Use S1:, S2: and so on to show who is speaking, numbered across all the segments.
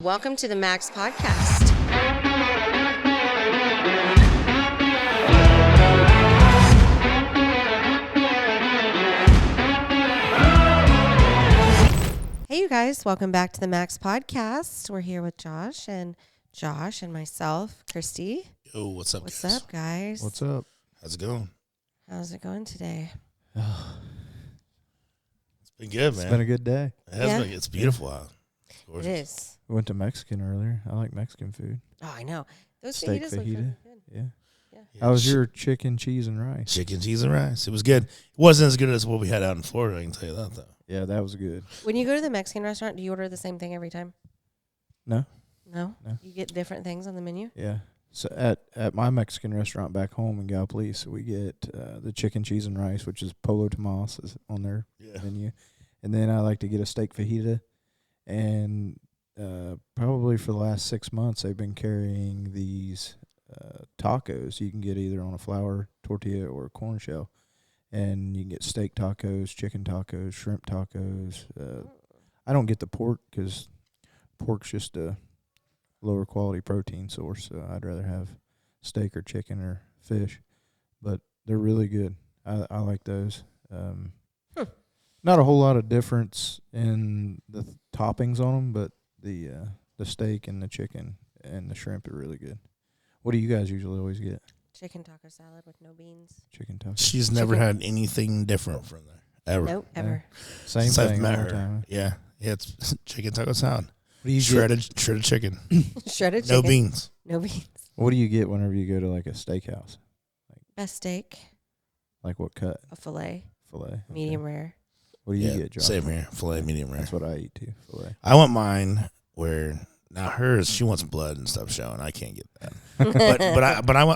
S1: Welcome to the Max Podcast. Hey, you guys. Welcome back to the Max Podcast. We're here with Josh and myself, Christy.
S2: Yo, what's up,
S1: What's
S2: guys?
S1: up, guys?
S3: What's up?
S2: How's it going?
S1: How's it going today?
S2: It's been good, man.
S3: It's been a good day.
S2: It has been. It's beautiful out. It's
S1: It
S2: gorgeous.
S1: is.
S3: We went to Mexican earlier. I like Mexican food.
S1: Oh, I know. Those
S3: Steak
S1: fajitas look
S3: fajita.
S1: really good.
S3: Yeah.
S1: Yeah.
S3: How was your chicken, cheese, and rice?
S2: Chicken, cheese, and rice? It was good. It wasn't as good as what we had out in Florida, I can tell you that, though.
S3: Yeah, that was good.
S1: When you go to the Mexican restaurant, do you order the same thing every time?
S3: No.
S1: No?
S3: No.
S1: You get different things on the menu?
S3: Yeah. So at my Mexican restaurant back home in Gallipolis, we get the chicken, cheese, and rice, which is Polo Tomas is on their menu. And then I like to get a steak fajita. And probably for the last 6 months, they've been carrying these tacos. You can get either on a flour tortilla or a corn shell. And you can get steak tacos, chicken tacos, shrimp tacos. I don't get the pork because pork's just a lower quality protein source. So I'd rather have steak or chicken or fish. But they're really good. I like those. Not a whole lot of difference in the toppings on them, but the steak and the chicken and the shrimp are really good. What do you guys usually always get?
S1: Chicken taco salad with no beans.
S3: Chicken taco.
S2: She's never had anything different from there, ever.
S1: Nope, ever.
S3: Same
S2: Since I've
S3: thing
S2: met
S3: all the
S2: her.
S3: time.
S2: Yeah, it's chicken taco salad.
S3: What do you
S2: Shredded chicken.
S1: Shredded chicken.
S2: No beans.
S1: No beans.
S3: What do you get whenever you go to like a steakhouse?
S1: Best steak,
S3: Like what cut?
S1: a filet,
S3: Filet. Okay.
S1: medium rare.
S3: What do you get, Josh?
S2: Same here. Filet, medium rare.
S3: That's what I eat too. Filet.
S2: I want mine where now hers, she wants blood and stuff showing. I can't get that.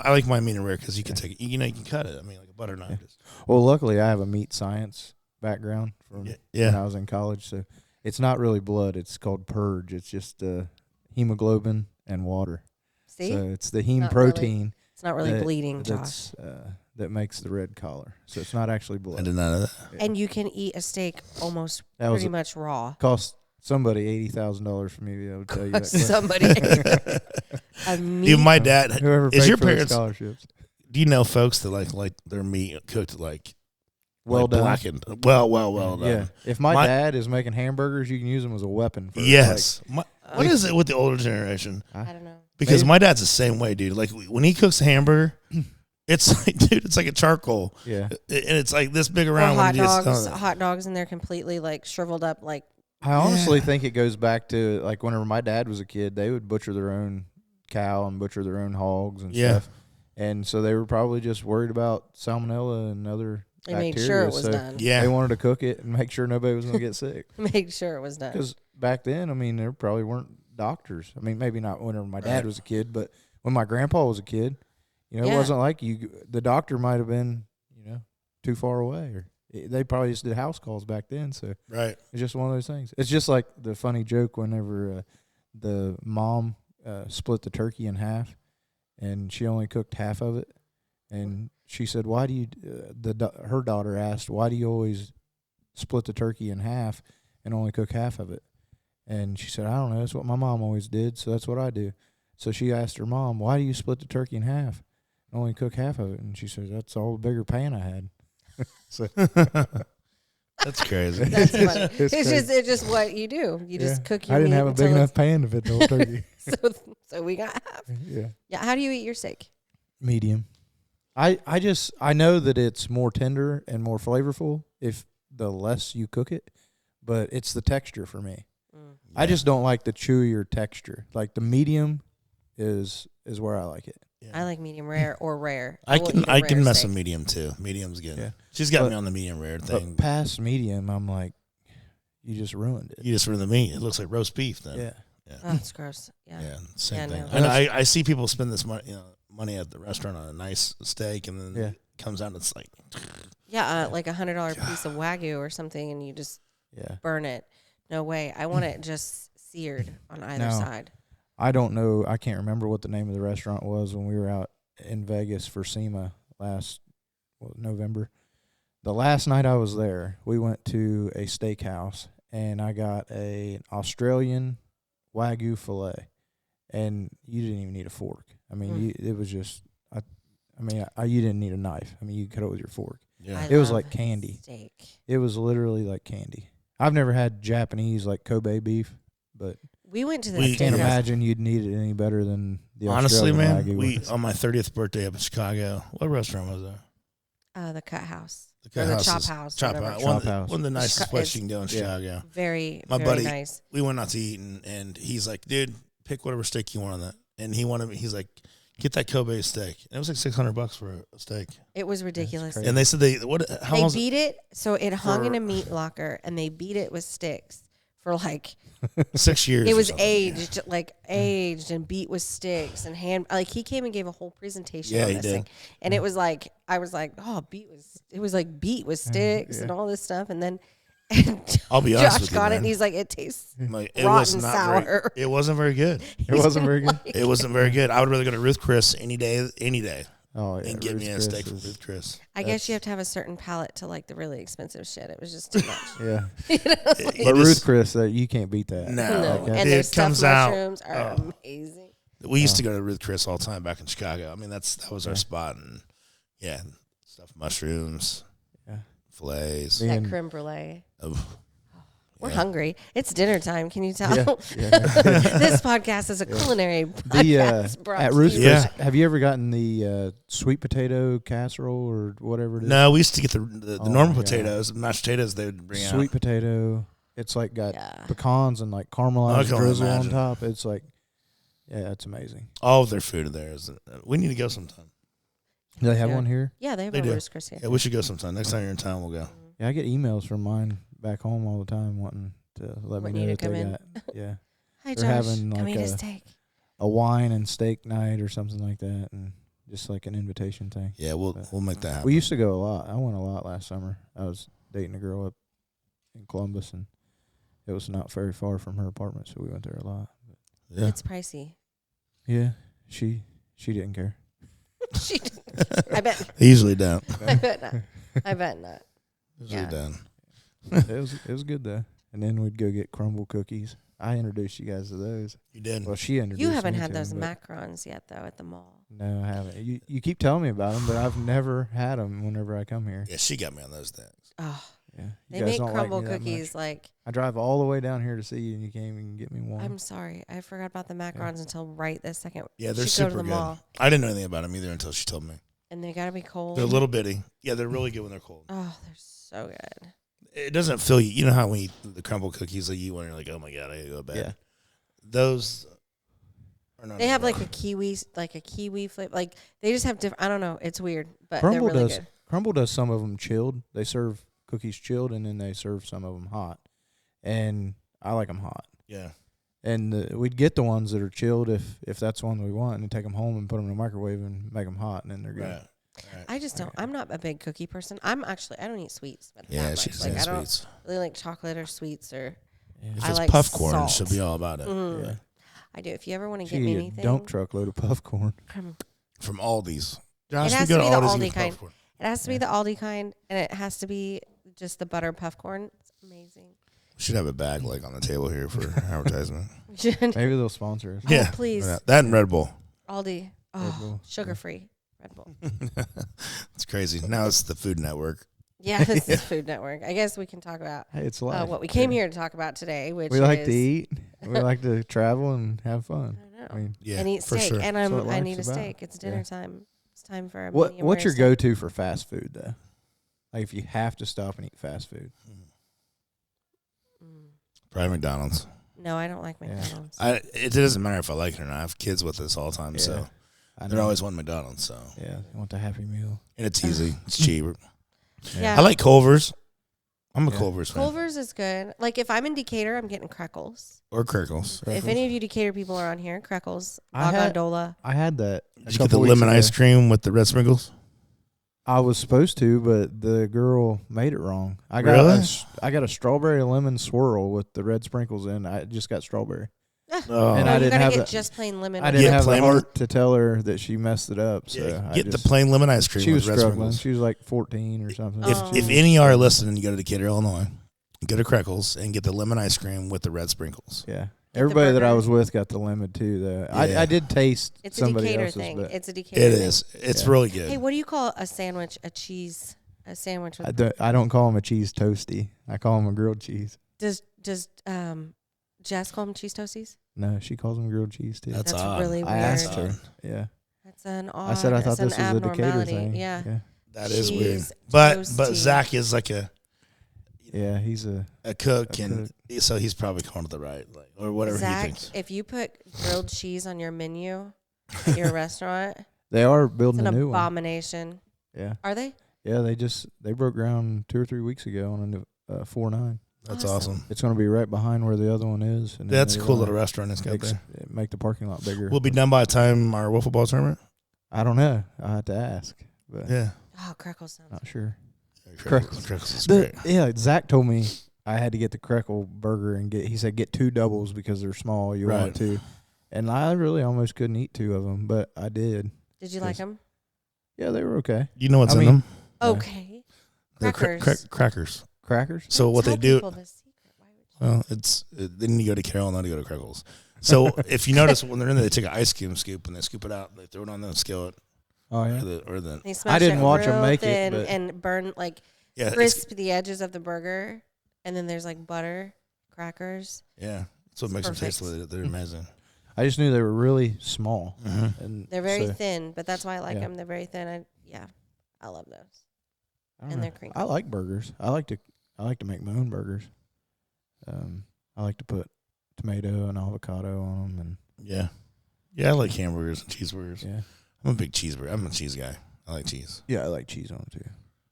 S2: I like my medium rare because you can take it. You can cut it. I mean, like a butter knife.
S3: Well, luckily I have a meat science background from when I was in college, so it's not really blood. It's called purge. It's just hemoglobin and water.
S1: See?
S3: So it's the heme
S1: Not
S3: protein.
S1: It's not really
S3: that-
S1: bleeding, Josh.
S3: That's that makes the red color. So it's not actually blood.
S2: I did not know that.
S3: Yeah.
S1: And you can eat a steak almost
S3: That was
S1: pretty much raw.
S3: cost somebody $80,000 for me to be able to tell you that.
S1: Somebody. A meat.
S2: Dude, my dad.
S3: Whoever
S2: Is
S3: paid
S2: your
S3: for the
S2: parents?
S3: scholarships.
S2: Do you know folks that like their meat cooked
S3: Well done.
S2: blackened? Well done.
S3: Yeah. If my dad is making hamburgers, you can use them as a weapon. For
S2: Yes. What is it with the older generation?
S1: I don't know.
S2: Because
S3: Maybe.
S2: my dad's the same way, dude. Like when he cooks a hamburger, it's like, dude, it's like a charcoal,
S3: yeah.
S2: and it's like this big
S1: Or
S2: around.
S1: hot
S2: when you
S1: dogs.
S2: just,
S1: Hot dogs, and they're completely like shriveled up. Like
S3: I honestly think it goes back to like whenever my dad was a kid, they would butcher their own cow and butcher their own hogs and stuff. And so they were probably just worried about salmonella and other
S1: they
S3: bacteria.
S1: made sure it was
S3: so
S1: done.
S2: Yeah.
S3: They wanted to cook it and make sure nobody was going to get sick.
S1: Make sure it was done.
S3: Because back then, I mean, there probably weren't doctors. I mean, maybe not whenever my dad was a kid, but when my grandpa was a kid, it wasn't like the doctor might have been, too far away. Or they probably just did house calls back then. So
S2: right.
S3: it's just one of those things. It's just like the funny joke whenever the mom split the turkey in half, and she only cooked half of it, and she said, "Why do you?" Her daughter asked, "Why do you always split the turkey in half and only cook half of it?" And she said, "I don't know. That's what my mom always did, so that's what I do." So she asked her mom, "Why do you split the turkey in half and only cook half of it?" And she said, "That's all the bigger pan I had." So
S2: That's crazy.
S1: That's funny.
S3: It's
S1: It's just what you do. You just cook your
S3: I didn't
S1: meat
S3: have a big
S1: until
S3: enough pan to fit the whole turkey.
S1: so we got half.
S3: Yeah.
S1: Yeah. How do you eat your steak?
S3: Medium. I know that it's more tender and more flavorful if the less you cook it, but it's the texture for me.
S1: Mm.
S3: I just don't like the chewier texture. Like the medium is where I like it.
S2: Yeah.
S1: I like medium rare or rare.
S2: I
S1: will
S2: can
S1: eat a
S2: I
S1: rare
S2: can mess
S1: steak.
S2: with medium too. Medium's good.
S3: Yeah.
S2: She's got
S3: But-
S2: me on the medium rare thing.
S3: But past medium, I'm like, you just ruined it.
S2: You just ruined the meat. It looks like roast beef then.
S3: Yeah.
S1: Oh, it's gross. Yeah.
S2: Yeah, same
S1: Yeah,
S2: thing.
S1: no.
S2: And I see people spend this money at the restaurant on a nice steak, and then
S3: Yeah.
S2: it comes out and it's like,
S1: Yeah, like $100 piece of Wagyu or something, and you just
S3: Yeah.
S1: burn it. No way. I want it just seared on either
S3: No.
S1: side.
S3: I don't know. I can't remember what the name of the restaurant was when we were out in Vegas for SEMA last November. The last night I was there, we went to a steakhouse, and I got an Australian Wagyu fillet, and you didn't even need a fork. I mean, it was just. You didn't need a knife. I mean, you could cut it with your fork.
S2: Yeah.
S3: It was like candy.
S1: Steak.
S3: It was literally like candy. I've never had Japanese like Kobe beef, but
S1: we went to the.
S3: I can't imagine you'd need it any better than the
S2: Honestly,
S3: Australian
S2: man,
S3: Wagyu.
S2: on my 30th birthday up in Chicago, what restaurant was that?
S1: The Cut House.
S2: The
S1: Chop House.
S2: Chop
S1: whatever.
S2: House.
S3: Chop House.
S2: One of the nicest places you can go in Chicago.
S1: Very,
S2: my
S1: very
S2: buddy,
S1: nice.
S2: We went out to eat, and he's like, dude, pick whatever steak you want on that. And he's like, get that Kobe steak. And it was like $600 for a steak.
S1: It was ridiculous.
S2: And they said they
S1: beat it, so it hung in a meat locker, and they beat it with sticks for like
S2: 6 years.
S1: It was aged and beat with sticks and he came and gave a whole presentation on this thing. And it was like I was like, oh, beat with sticks and all this stuff, and then
S2: I'll be honest
S1: Josh
S2: with you,
S1: got it
S2: man.
S1: and he's like, it tastes
S2: it
S1: rotten
S2: was not
S1: sour.
S2: It wasn't very good.
S3: It wasn't very good.
S2: It wasn't very good. I would rather go to Ruth Chris any day.
S3: Oh, yeah,
S2: and get me a
S3: Ruth's
S2: steak
S3: Chris
S2: from
S3: is-
S2: Ruth Chris.
S1: I guess you have to have a certain palate to like the really expensive shit. It was just too much.
S3: Yeah,
S2: It
S3: but
S2: is-
S3: Ruth Chris, you can't beat that.
S2: No.
S1: No.
S3: Like,
S1: And
S2: It
S1: their stuffed
S2: comes out-
S1: mushrooms are amazing.
S2: We used to go to Ruth Chris all the time back in Chicago. I mean, that was our spot, and stuffed mushrooms, fillets.
S3: Me
S1: That
S3: and-
S1: creme brulee.
S2: Oh,
S1: We're hungry. It's dinner time. Can you tell?
S3: Yeah,
S1: This podcast is a culinary podcast. brought
S3: at
S1: to
S3: Ruth's
S1: you.
S3: Chris, have you ever gotten the sweet potato casserole or whatever it is?
S2: no, we used to get the
S3: Oh
S2: normal
S3: my God.
S2: potatoes, mashed potatoes. They would bring
S3: Sweet
S2: out.
S3: potato. It's like got
S1: Yeah.
S3: pecans and like
S2: I
S3: caramelized
S2: can
S3: drizzle
S2: imagine.
S3: on top. It's like, yeah, it's amazing.
S2: All of their food there is. We need to go sometime.
S3: Do they have
S1: Yeah.
S3: one here?
S1: Yeah, they have
S2: They
S1: a
S2: do.
S1: Ruth's Chris here.
S2: Yeah, we should go sometime. Next time you're in town, we'll go.
S3: Yeah, I get emails from mine back home all the time wanting to let me
S1: Want
S3: know
S1: you to
S3: that they
S1: come in.
S3: got
S1: Hi,
S3: They're
S1: Josh.
S3: having,
S1: Come
S3: like,
S1: eat a
S3: a-
S1: steak.
S3: a wine and steak night or something like that, and just like an invitation thing.
S2: Yeah, we'll make that happen.
S3: We used to go a lot. I went a lot last summer. I was dating a girl up in Columbus, and it was not very far from her apartment, so we went there a lot.
S2: Yeah.
S1: It's pricey.
S3: Yeah, she didn't care.
S1: She didn't. I bet.
S2: They usually don't.
S1: I bet not. I bet not.
S2: Usually
S1: Yeah.
S2: don't.
S3: It was good though. And then we'd go get crumble cookies. I introduced you guys to those.
S2: You did.
S3: Well, she introduced
S1: You haven't
S3: me
S1: had
S3: to
S1: those
S3: them, but-
S1: macarons yet, though, at the mall.
S3: No, I haven't. You keep telling me about them, but I've never had them whenever I come here.
S2: Yeah, she got me on those things.
S1: Oh,
S3: Yeah, you
S1: they
S3: guys
S1: make
S3: don't like
S1: crumble
S3: me that much.
S1: cookies like.
S3: I drive all the way down here to see you, and you can't even get me one.
S1: I'm sorry, I forgot about the macarons until right this second.
S2: Yeah,
S1: You
S2: they're
S1: should go to
S2: super
S1: the
S2: good.
S1: mall,
S2: I didn't know anything about them either until she told me.
S1: and they gotta be cold.
S2: They're a little bitty. Yeah, they're really good when they're cold.
S1: Oh, they're so good.
S2: It doesn't fill you. You know how when you eat the crumble cookies that you eat when you're like, oh my God, I gotta go to bed.
S3: Yeah.
S2: Those are not.
S1: They
S2: as
S1: have
S2: bad.
S1: like a kiwi flavor. Like they just have different. I don't know. It's weird, but
S3: Crumble
S1: they're really
S3: does.
S1: good.
S3: Crumble does some of them chilled. They serve cookies chilled, and then they serve some of them hot. And I like them hot.
S2: Yeah.
S3: And we'd get the ones that are chilled if that's the one we want, and take them home and put them in the microwave and make them hot, and then they're good.
S2: Right. Right.
S1: I just don't. I'm not a big cookie person. I don't eat sweets. But
S2: Yeah,
S1: that
S2: she
S1: much.
S2: doesn't
S1: Like
S2: eat
S1: I don't
S2: sweets.
S1: really like chocolate or sweets or.
S3: Yeah.
S2: If
S1: I
S2: it's
S1: like
S2: puff corn,
S1: salt.
S2: she'll be all about it.
S1: Mm,
S3: Yeah.
S1: I do. If you ever want to
S3: She
S1: get me
S3: eat a
S1: anything,
S3: dump truck load of puff corn.
S2: From Aldi's. Josh,
S1: It has
S2: we go
S1: to be the
S2: Aldi's
S1: Aldi
S2: and get
S1: kind.
S2: puff corn.
S1: it has to be the Aldi kind, and it has to be just the butter puff corn. It's amazing.
S2: We should have a bag like on the table here for advertisement.
S1: We should.
S3: Maybe they'll sponsor us.
S2: Yeah.
S1: please.
S2: That and Red Bull.
S1: Aldi. Oh,
S3: Bull.
S1: sugar free Red Bull.
S2: It's crazy. Now it's the Food Network.
S1: Yeah, this is Food Network. I guess we can talk about
S3: Hey, it's life.
S1: what we came here to talk about today, which
S3: We like
S1: is
S3: to eat. We like to travel and have fun.
S1: I know.
S3: I mean,
S2: Yeah,
S1: and eat
S2: for
S1: steak.
S2: sure.
S1: And
S3: That's what
S1: I need a
S3: life's about.
S1: steak. It's dinner
S3: Yeah.
S1: time. It's time for a
S3: what's
S1: medium
S3: your
S1: rare steak.
S3: go-to for fast food though? Like if you have to stop and eat fast food.
S1: Mm.
S2: Probably McDonald's.
S1: No, I don't like
S3: Yeah.
S1: McDonald's.
S2: It doesn't matter if I like it or not. I have kids with us all the time, so
S3: I
S2: they're
S3: know.
S2: always wanting McDonald's. So
S3: Yeah, they want the Happy Meal.
S2: and it's easy. It's cheaper.
S1: Yeah.
S2: I like Culver's. I'm a
S3: Yeah.
S2: Culver's fan.
S1: Culver's is good. Like if I'm in Decatur, I'm getting Crackles.
S2: Or Kirkles.
S1: If any of you Decatur people are on here, Crackles,
S3: I had-
S1: Gondola.
S3: I had that.
S2: Did you get the lemon ice cream with the red sprinkles?
S3: I was supposed to, but the girl made it wrong. I got
S2: Really?
S3: I got a strawberry lemon swirl with the red sprinkles in. I just got strawberry.
S2: Oh,
S3: And
S1: No,
S3: I
S1: you
S3: didn't
S1: gotta
S3: have
S1: get
S3: the-
S1: just plain lemon.
S3: I
S1: with
S3: didn't
S1: it.
S2: Yeah,
S3: have the
S2: plain
S3: heart to tell her that she messed it up. So
S2: yeah,
S3: I
S2: get the
S3: just-
S2: plain lemon ice cream
S3: She was
S2: with red
S3: struggling.
S2: sprinkles.
S3: She was like 14 or something.
S1: Oh.
S2: If any are listening, you go to Decatur, Illinois, go to Crackles and get the lemon ice cream with the red sprinkles.
S3: Yeah. Everybody that I was with got the lemon too. Though I did taste
S1: it's
S3: somebody
S1: a Decatur
S3: else's,
S1: thing.
S3: but
S1: It's a Decatur.
S2: It is. It's really good.
S1: Hey, what do you call a sandwich? A sandwich. With
S3: I don't call them a cheese toasty. I call them a grilled cheese.
S1: Does Jess call them cheese toasties?
S3: No, she calls them grilled cheese too.
S2: That's odd.
S1: really weird.
S3: I asked her. Yeah.
S1: That's an odd.
S3: I said I thought this was a Decatur
S1: abnormality.
S3: thing.
S1: Yeah.
S2: That is weird.
S1: Cheese
S2: But
S1: toasty.
S2: Zach is like a
S3: he's a
S2: cook, and so he's probably calling it the right, like, or whatever
S1: Zach,
S2: he thinks.
S1: if you put grilled cheese on your menu at your restaurant,
S3: They are
S1: it's
S3: building
S1: an
S3: a new one.
S1: abomination.
S3: Yeah.
S1: Are they?
S3: Yeah, they broke ground 2 or 3 weeks ago on a 4-9.
S2: That's awesome.
S3: It's going to be right behind where the other one is. And
S2: That's a cool little restaurant it's got there.
S3: Make the parking lot bigger.
S2: We'll be done by the time our wiffle ball tournament.
S3: I don't know. I have to ask. But
S2: Yeah.
S1: Oh, Crackle sounds.
S3: not sure.
S2: Crackles is great.
S3: Yeah, Zach told me I had to get the Crackle burger and he said get 2 doubles because they're small. You want to. And I really almost couldn't eat 2 of them, but I did.
S1: Did you like them?
S3: Yeah, they were okay.
S2: You know what's in them?
S1: Okay.
S2: They're
S1: Crackers.
S2: Crackers.
S3: Crackers?
S2: So what they do?
S1: The secret. Why would you?
S2: Well, then you go to Carol, not to go to Crackles. So if you notice when they're in there, they take an ice cream scoop and they scoop it out. They throw it on the skillet.
S3: Oh yeah.
S1: They smash
S3: I didn't
S1: it
S3: watch
S1: real
S3: them make
S1: thin
S3: it, but
S1: and burn crisp the edges of the burger, and then there's like butter, crackers.
S2: Yeah, that's what makes them taste like they're amazing.
S3: I just knew they were really small.
S2: Mm-hmm.
S3: And
S1: They're very thin, but that's why I like
S3: Yeah.
S1: them. They're very thin. I love those.
S3: I don't
S1: And
S3: know.
S1: they're crinkly.
S3: I like burgers. I like to make my own burgers. I like to put tomato and avocado on them, and
S2: I like hamburgers and cheeseburgers.
S3: yeah,
S2: I'm a big cheeseburger. I'm a cheese guy. I like cheese.
S3: yeah, I like cheese on them too.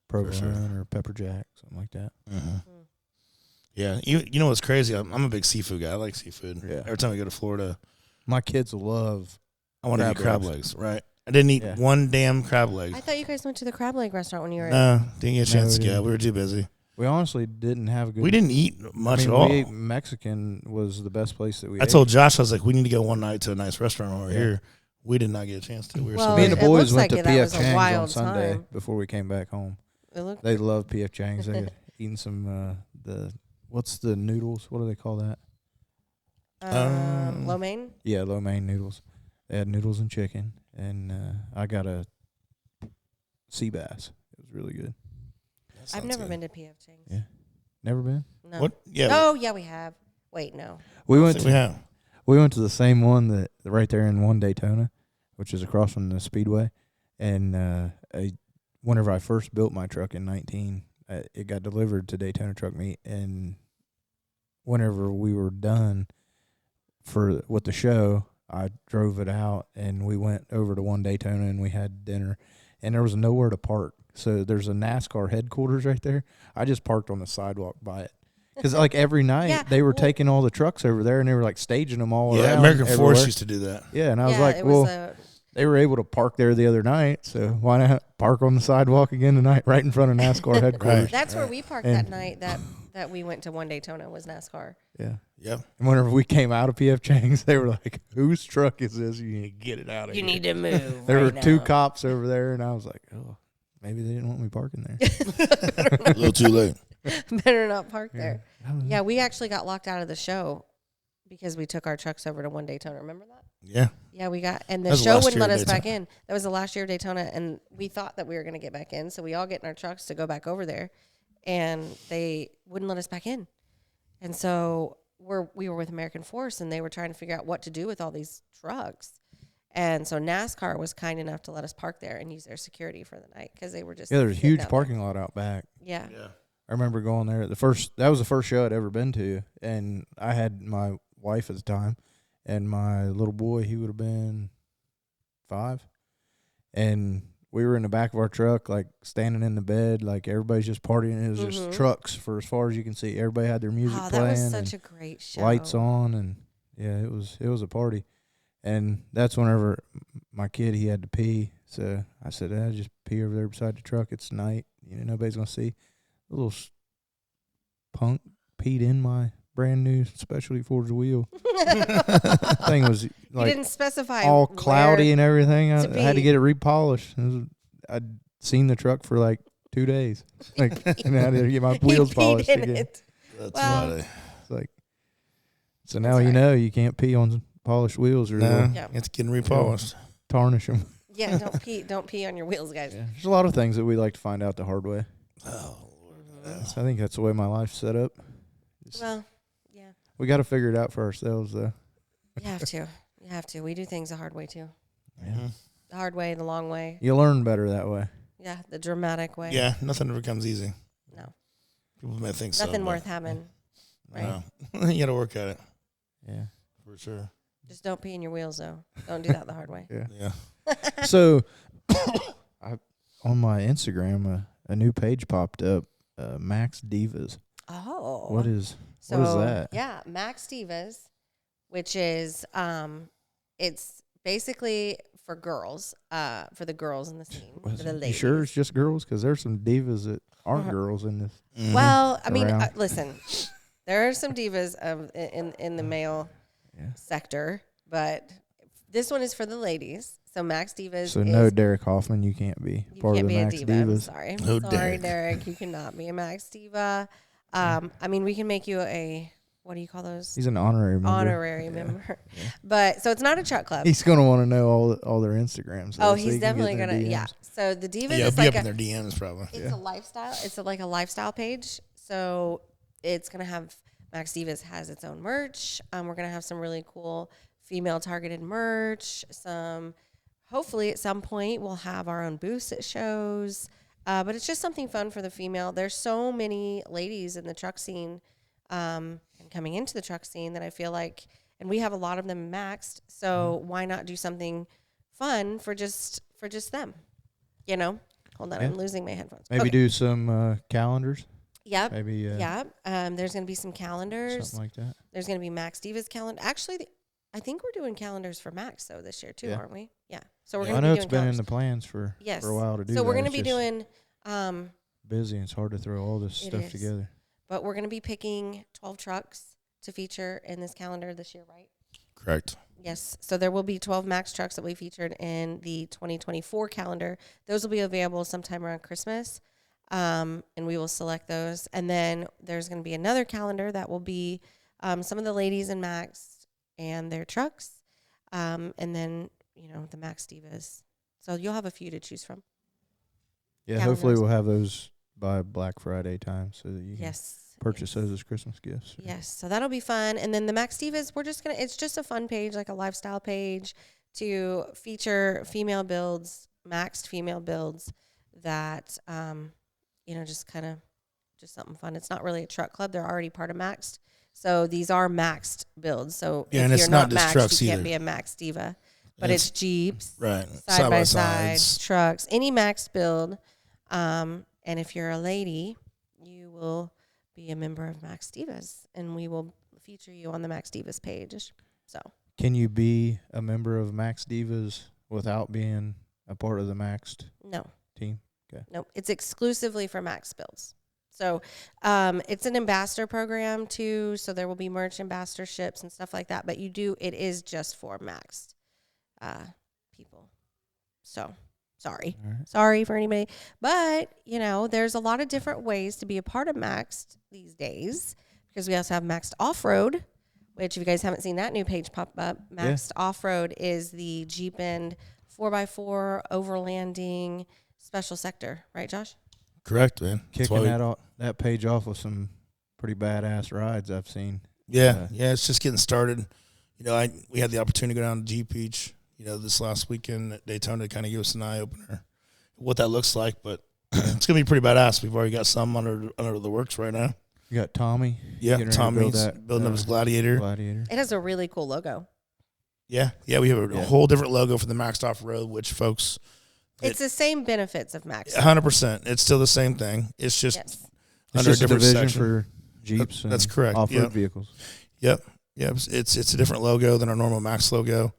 S3: Provolone or pepper jack, something like that.
S2: Mm-hmm. Yeah, you know what's crazy? I'm a big seafood guy. I like seafood.
S3: Yeah.
S2: Every time I go to Florida,
S3: My kids love.
S2: I want to eat crab
S3: legs.
S2: legs. Right? I didn't eat one damn crab leg.
S1: I thought you guys went to the crab leg restaurant when you were.
S2: No, didn't get a chance to
S3: we
S2: go.
S3: didn't.
S2: We were too busy.
S3: We honestly didn't have a good.
S2: We didn't eat much
S3: I mean,
S2: at all.
S3: We ate Mexican was the best place that we.
S2: I
S3: ate.
S2: told Josh, I was like, we need to go one night to a nice restaurant over here. We did not get a chance to. We were
S1: Well,
S3: Me and the
S1: it
S3: boys
S1: looks
S3: went
S1: like
S3: to
S1: that
S3: PF
S1: was a
S3: Chang's on
S1: wild
S3: Sunday
S1: time.
S3: before we came back home.
S1: They
S3: love PF Chang's. They had eaten some what's the noodles? What do they call that?
S1: lo mein.
S3: Yeah, lo mein noodles. They had noodles and chicken, and I got a sea bass. It was really good.
S1: I've never been to PF Chang's.
S3: Yeah, never been.
S1: No.
S2: What? Yeah.
S1: Oh yeah, we have. Wait, no.
S3: We
S2: I
S3: went
S2: think
S3: to
S2: we have.
S3: we went to the same one that right there in one Daytona, which is across from the Speedway, and whenever I first built my truck in 19, it got delivered to Daytona Truck Meet, and whenever we were done with the show, I drove it out, and we went over to one Daytona, and we had dinner, and there was nowhere to park. So there's a NASCAR headquarters right there. I just parked on the sidewalk by it. Because like every night they were taking all the trucks over there, and they were like staging them all around.
S2: Yeah, American
S3: everywhere.
S2: Force used to do that.
S3: Yeah, and I was like, well, they were able to park there the other night, so why not park on the sidewalk again tonight, right in front of NASCAR headquarters?
S1: That's where we parked that night. That we went to one Daytona was NASCAR.
S3: Yeah.
S2: Yep.
S3: And whenever we came out of PF Chang's, they were like, "Whose truck is this? You need to get it out of here.
S1: You need to move."
S3: There were
S1: right
S3: 2
S1: now.
S3: cops over there, and I was like, "Oh, maybe they didn't want me parking there."
S2: A little too late.
S1: Better not park there. Yeah, we actually got locked out of the show because we took our trucks over to one Daytona. Remember that?
S2: Yeah.
S1: Yeah, we got, and the
S2: That was
S1: show
S2: last
S1: wouldn't
S2: year
S1: let
S2: of
S1: us back
S2: Daytona.
S1: in. That was the last year of Daytona, and we thought that we were going to get back in, so we all get in our trucks to go back over there, and they wouldn't let us back in. And so we were with American Force, and they were trying to figure out what to do with all these trucks. And so NASCAR was kind enough to let us park there and use their security for the night because they were just
S3: Yeah, there's a
S1: sitting
S3: huge
S1: out
S3: parking lot out back.
S1: there. Yeah.
S3: I remember going there. That was the first show I'd ever been to, and I had my wife at the time, and my little boy, he would have been 5, and we were in the back of our truck, like standing in the bed, like everybody's just partying. It was just trucks for as far as you can see. Everybody had their music playing.
S1: That was such a great show.
S3: Lights on, and yeah, it was a party. And that's whenever my kid, he had to pee. So I said, just pee over there beside the truck. It's night. Nobody's going to see. A little punk peed in my brand new specialty forged wheel. Thing was like
S1: you didn't specify
S3: all cloudy and everything. I had to get it repolished. I'd seen the truck for like 2 days. Like, and I had to get my wheels polished again.
S2: That's
S1: Well,
S2: funny.
S3: It's like, So now you know you can't pee on polished wheels or
S2: it's getting repolished.
S3: Tarnish them.
S1: Yeah, don't pee on your wheels, guys.
S3: Yeah. There's a lot of things that we like to find out the hard way.
S2: Oh, Lord.
S3: So I think that's the way my life's set up.
S1: Well, yeah.
S3: We got to figure it out for ourselves, though.
S1: You have to. You have to. We do things the hard way, too.
S3: Yeah.
S1: The hard way, the long way.
S3: You learn better that way.
S1: Yeah, the dramatic way.
S2: Yeah, nothing ever comes easy.
S1: No.
S2: People may think so.
S1: Nothing worth having. Right?
S2: No. You got to work at it.
S3: Yeah.
S2: For sure.
S1: Just don't pee in your wheels, though. Don't do that the hard way.
S2: Yeah.
S3: So, on my Instagram, a new page popped up, Max Divas.
S1: Oh.
S3: What is that?
S1: Yeah, Max Divas, which is it's basically for girls, for the girls in the scene, for the ladies.
S3: You sure it's just girls? Because there's some divas that aren't girls in this.
S2: Mm-hmm.
S1: Well, I mean, listen, there are some divas in the male sector, but this one is for the ladies. So Max Divas.
S3: So no, Derek Hoffman, you can't be part of the Max
S1: diva.
S3: Divas.
S1: I'm sorry.
S2: No,
S1: sorry, Derek, you cannot be a Max Diva. I mean, we can make you what do you call those?
S3: He's an honorary member.
S1: Honorary member. Yeah. But so it's not a truck club.
S3: He's going to want to know all their Instagrams.
S1: Oh, he's definitely going to. Yeah. So the Divas
S2: is
S1: like
S2: in their DMs probably.
S1: It's a lifestyle. It's like a lifestyle page. So it's going to have Max Divas has its own merch. We're going to have some really cool female targeted merch. Hopefully at some point we'll have our own booths at shows. But it's just something fun for the female. There's so many ladies in the truck scene and coming into the truck scene that I feel like, and we have a lot of them maxed. So why not do something fun for just them? You know? Hold on, I'm losing my headphones.
S3: Maybe do some calendars.
S1: Yep.
S3: Maybe.
S1: Yep. There's going to be some calendars.
S3: Something like that.
S1: There's going to be Max Divas calendar. Actually, I think we're doing calendars for Max though this year too, aren't we? Yeah. So we're going to be doing
S3: it's been in the plans for a while to do.
S1: So we're going to be doing
S3: busy. And it's hard to throw all this stuff together.
S1: But we're going to be picking 12 trucks to feature in this calendar this year, right?
S2: Correct.
S1: Yes. So there will be 12 Max trucks that we featured in the 2024 calendar. Those will be available sometime around Christmas. And we will select those. And then there's going to be another calendar that will be some of the ladies in Max and their trucks. And then, the Max Divas. So you'll have a few to choose from.
S3: Yeah, hopefully we'll have those by Black Friday time so that you can purchase those as Christmas gifts.
S1: Yes, so that'll be fun. And then the Max Divas, it's just a fun page, like a lifestyle page to feature female builds, maxed female builds that, just something fun. It's not really a truck club. They're already part of Maxed. So these are maxed builds. So if you're not maxed, you can't be a Max Diva. But it's Jeeps,
S2: right?
S1: Side by side trucks, any maxed build. And if you're a lady, you will be a member of Max Divas, and we will feature you on the Max Divas page. So,
S3: can you be a member of Max Divas without being a part of the Maxed team? Okay.
S1: No, it's exclusively for Max builds. So, it's an ambassador program too. So there will be merch ambassadorships and stuff like that. But it is just for Maxed people. So. Sorry for anybody. But, there's a lot of different ways to be a part of Maxed these days because we also have Maxed Off-Road, which if you guys haven't seen that new page pop up, Maxed Off-Road is the Jeep and 4x4 overlanding special sector. Right, Josh?
S2: Correct, man.
S3: Kicking that page off with some pretty badass rides I've seen.
S2: Yeah, it's just getting started. We had the opportunity to go down to Jeep Beach, this last weekend at Daytona to kind of give us an eye-opener what that looks like, but it's going to be pretty badass. We've already got some under the works right now.
S3: You got Tommy.
S2: Yeah, Tommy's building up his Gladiator.
S1: It has a really cool logo.
S2: Yeah, we have a whole different logo for the Maxed Off-Road, which folks...
S1: It's the same benefits of Maxed.
S2: 100%. It's still the same thing. It's just
S3: under
S2: a different
S3: division
S2: section.
S3: For Jeeps
S2: That's correct.
S3: Off-road vehicles.
S2: Yep. It's a different logo than our normal Max logo.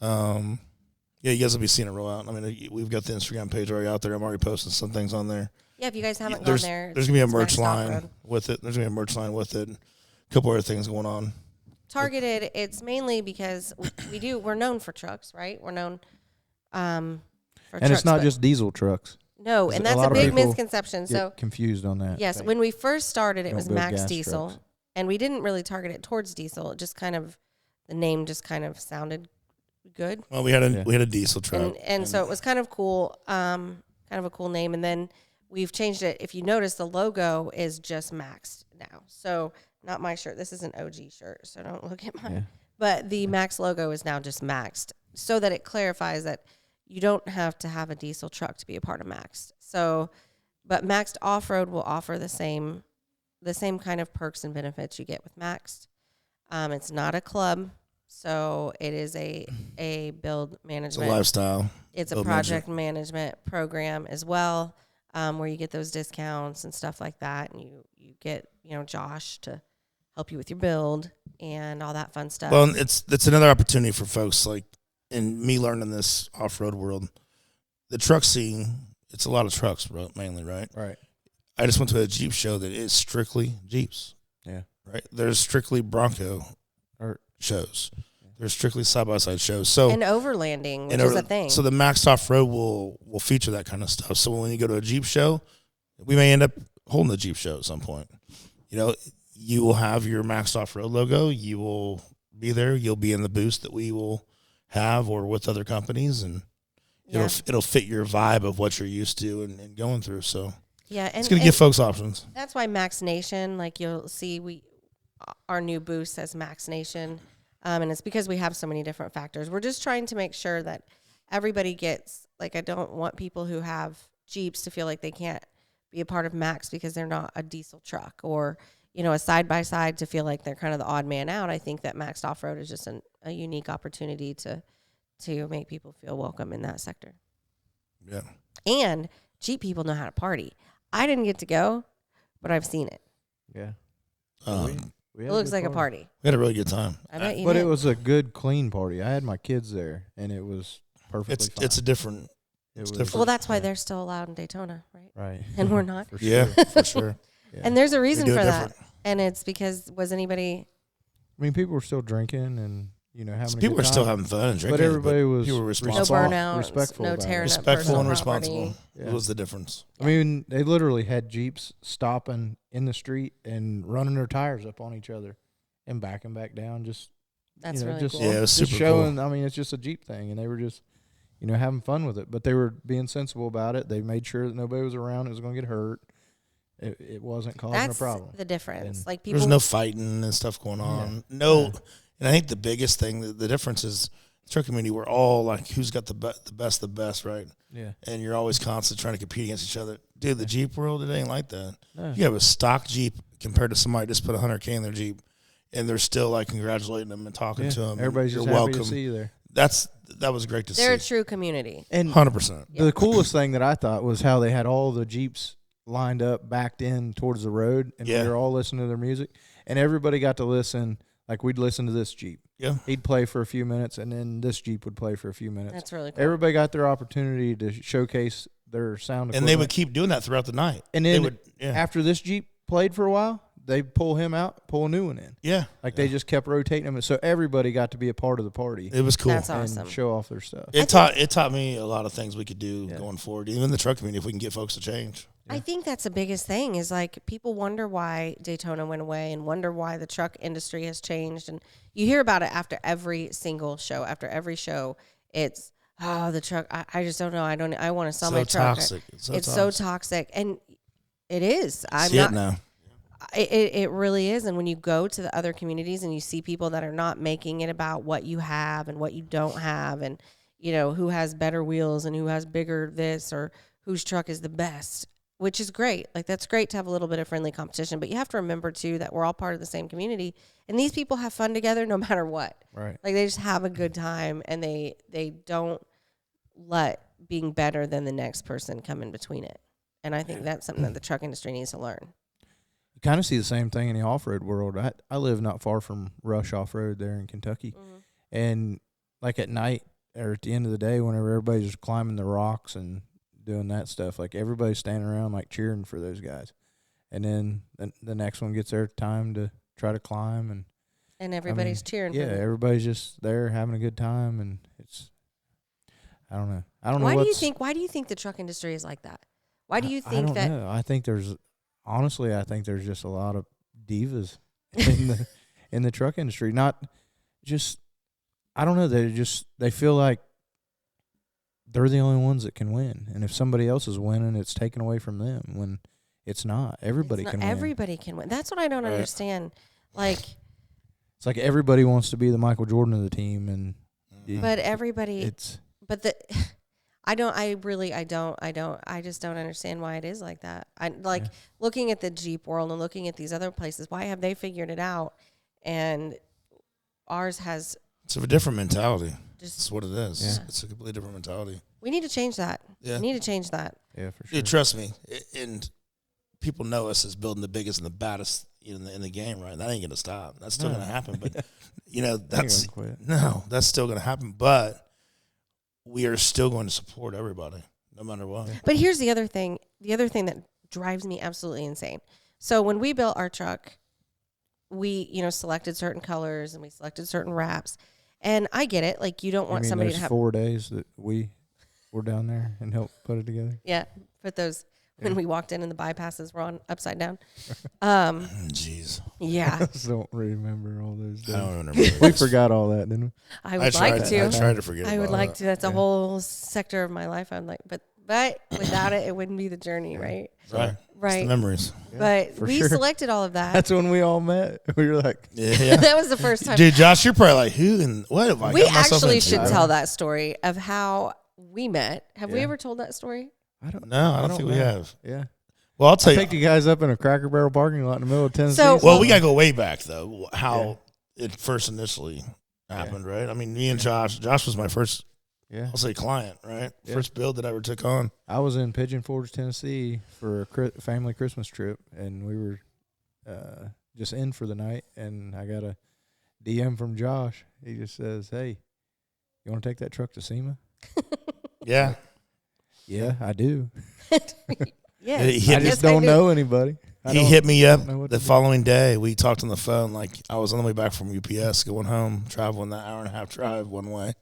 S2: You guys will be seeing it roll out. I mean, we've got the Instagram page already out there. I'm already posting some things on there.
S1: Yeah, if you guys haven't gone there,
S2: there's gonna be a merch line with it. There's gonna be a merch line with it. A couple other things going on.
S1: Targeted. It's mainly because we're known for trucks, right? We're known for
S3: and
S1: trucks,
S3: it's not just diesel trucks.
S1: No, and that's a big misconception. So
S3: confused on that.
S1: Yes, when we first started, it was Max Diesel.
S3: Trucks.
S1: and we didn't really target it towards diesel. It just kind of, the name just kind of sounded good.
S2: Well, we had a diesel truck,
S1: and so it was kind of cool, kind of a cool name. And then we've changed it. If you notice, the logo is just Maxed now. So not my shirt. This is an OG shirt, so don't look at mine. Yeah. But the Max logo is now just Maxed, so that it clarifies that you don't have to have a diesel truck to be a part of Maxed. So, but Maxed Off-Road will offer the same kind of perks and benefits you get with Maxed. It's not a club, so it is a build management.
S2: It's a lifestyle.
S1: It's a project management program as well, where you get those discounts and stuff like that, and you get Josh to help you with your build and all that fun stuff.
S2: Well, it's another opportunity for folks like in me learning this off-road world. The truck scene, it's a lot of trucks mainly, right?
S3: Right.
S2: I just went to a Jeep show that is strictly Jeeps.
S3: Yeah.
S2: Right. There's strictly Bronco shows. There's strictly side-by-side shows. So
S1: and overlanding, which is a thing.
S2: So the Maxed Off-Road will feature that kind of stuff. So when you go to a Jeep show, we may end up holding the Jeep show at some point. You will have your Maxed Off-Road logo. You will be there. You'll be in the booth that we will have or with other companies, and it'll fit your vibe of what you're used to and going through. So
S1: yeah, and
S2: it's going to give folks options.
S1: That's why Max Nation, like you'll see, our new booth says Max Nation, and it's because we have so many different factors. We're just trying to make sure that everybody gets, like, I don't want people who have Jeeps to feel like they can't be a part of Max because they're not a diesel truck, or a side-by-side to feel like they're kind of the odd man out. I think that Maxed Off-Road is just a unique opportunity to make people feel welcome in that sector.
S2: Yeah.
S1: And Jeep people know how to party. I didn't get to go, but I've seen it.
S3: Yeah.
S1: It looks like a party.
S2: We had a really good time.
S1: I bet you
S3: But
S1: did.
S3: it was a good, clean party. I had my kids there, and it was perfectly fine.
S2: It's different.
S1: Well, that's why they're still allowed in Daytona, right?
S3: Right.
S1: And we're not.
S3: For sure.
S2: Yeah, for sure.
S3: Yeah.
S1: And there's a reason for that. And it's because
S3: people were still drinking and having.
S2: People were still having fun and drinking,
S3: but everybody was
S2: people were responsible,
S1: no burnout,
S3: respectful,
S1: no tearing up
S2: respectful and
S1: personal
S2: responsible.
S1: Yeah.
S2: What was the difference?
S3: I mean, they literally had Jeeps stopping in the street and running their tires up on each other and backing back down.
S1: That's really cool.
S2: Yeah, it was super
S3: showing.
S2: cool.
S3: I mean, it's just a Jeep thing, and they were just having fun with it. But they were being sensible about it. They made sure that nobody was around that was going to get hurt. It wasn't causing a problem.
S1: That's the difference.
S3: And
S1: like people,
S2: there's no fighting and stuff going on.
S3: Yeah.
S2: No, and I think the biggest thing, the difference is the truck community. We're all like, who's got the best, right?
S3: Yeah.
S2: And you're always constantly trying to compete against each other. Dude, the Jeep world, it ain't like that.
S3: No.
S2: You have a stock Jeep compared to somebody just put 100K in their Jeep, and they're still like congratulating them and talking to them.
S3: Everybody's just happy to see you there.
S2: That was great to see.
S1: They're a true community.
S3: And
S2: 100%.
S3: the coolest thing that I thought was how they had all the Jeeps lined up, backed in towards the road, and we were all listening to their music, and everybody got to listen. Like, we'd listen to this Jeep.
S2: Yeah.
S3: He'd play for a few minutes, and then this Jeep would play for a few minutes.
S1: That's really cool.
S3: Everybody got their opportunity to showcase their sound equipment.
S2: And they would keep doing that throughout the night.
S3: And then after this Jeep played for a while, they'd pull him out, pull a new one in.
S2: Yeah.
S3: They just kept rotating them. So everybody got to be a part of the party.
S2: It was cool.
S1: That's awesome.
S3: And show off their stuff.
S2: It taught me a lot of things we could do going forward, even in the truck community, if we can get folks to change.
S1: I think that's the biggest thing is, like, people wonder why Daytona went away and wonder why the truck industry has changed. And you hear about it after every single show. After every show, it's, the truck, I just don't know. I want to sell my truck.
S2: Toxic.
S1: It's so toxic. And it is. It really is. And when you go to the other communities and you see people that are not making it about what you have and what you don't have, and, who has better wheels and who has bigger this or whose truck is the best, which is great. Like, that's great to have a little bit of friendly competition. But you have to remember, too, that we're all part of the same community. And these people have fun together no matter what.
S3: Right.
S1: Like, they just have a good time, and they don't let being better than the next person come in between it. And I think that's something that the truck industry needs to learn.
S3: You kind of see the same thing in the off-road world. I live not far from Rush Off-Road there in Kentucky. Mm-hmm. And, like, at night or at the end of the day, whenever everybody's just climbing the rocks and doing that stuff, like, everybody's standing around, like, cheering for those guys. And then the next one gets their time to try to climb, and
S1: everybody's cheering.
S3: Yeah, everybody's just there having a good time, and it's, I don't know.
S1: Why do you think the truck industry is like that? Why do you think
S3: I don't know. I think there's just a lot of divas in the truck industry. Not just, I don't know. They feel like they're the only ones that can win, and if somebody else is winning, it's taken away from them. When it's not, everybody can win.
S1: Everybody can win. That's what I don't understand. Like,
S3: it's like everybody wants to be the Michael Jordan of the team, and
S1: but everybody. I just don't understand why it is like that. Looking at the Jeep world and looking at these other places. Why have they figured it out, and ours has?
S2: It's a different mentality. That's what it is. Yeah. It's a completely different mentality.
S1: We need to change that. Yeah. We need to change that.
S3: Yeah, for sure.
S2: Dude, trust me. And people know us as building the biggest and the baddest in the game, right? That ain't going to stop. That's still going to happen. But, that's still going to happen. But we are still going to support everybody, no matter what.
S1: But here's the other thing. The other thing that drives me absolutely insane. So when we built our truck, we, selected certain colors and we selected certain wraps. And I get it. Like, you don't want somebody to have
S3: 4 days that we were down there and helped put it together.
S1: Yeah. Put those when we walked in and the bypasses were on upside down.
S2: Jeez.
S1: Yeah.
S3: I don't remember all those days.
S2: I don't remember.
S3: We forgot all that, didn't we?
S1: I would like to.
S2: I tried to forget.
S1: I would like to. That's a whole sector of my life. I'm like, but without it wouldn't be the journey, right?
S2: Right.
S1: Right.
S2: It's the memories.
S1: But we selected all of that.
S3: That's when we all met. We were like,
S2: yeah.
S1: That was the first time.
S2: Dude, Josh, you're probably like, who and what have I
S1: We
S2: got myself
S1: actually
S2: into?
S1: should tell that story of how we met. Have we ever told that story?
S2: I don't think we have.
S3: Yeah.
S2: Well, I'll tell you.
S3: I picked you guys up in a Cracker Barrel parking lot in the middle of Tennessee.
S2: Well, we got to go way back, though, how it first initially happened, right? I mean, me and Josh was my first, I'll say client, right? Yeah. First build that I ever took on.
S3: I was in Pigeon Forge, Tennessee for a family Christmas trip, and we were just in for the night, and I got a DM from Josh. He just says, "Hey, you want to take that truck to SEMA?"
S2: Yeah.
S3: Yeah, I do.
S1: Yeah,
S3: I just don't know anybody.
S2: He hit me up the following day. We talked on the phone. Like, I was on the way back from UPS, going home, traveling that hour and a half drive one way.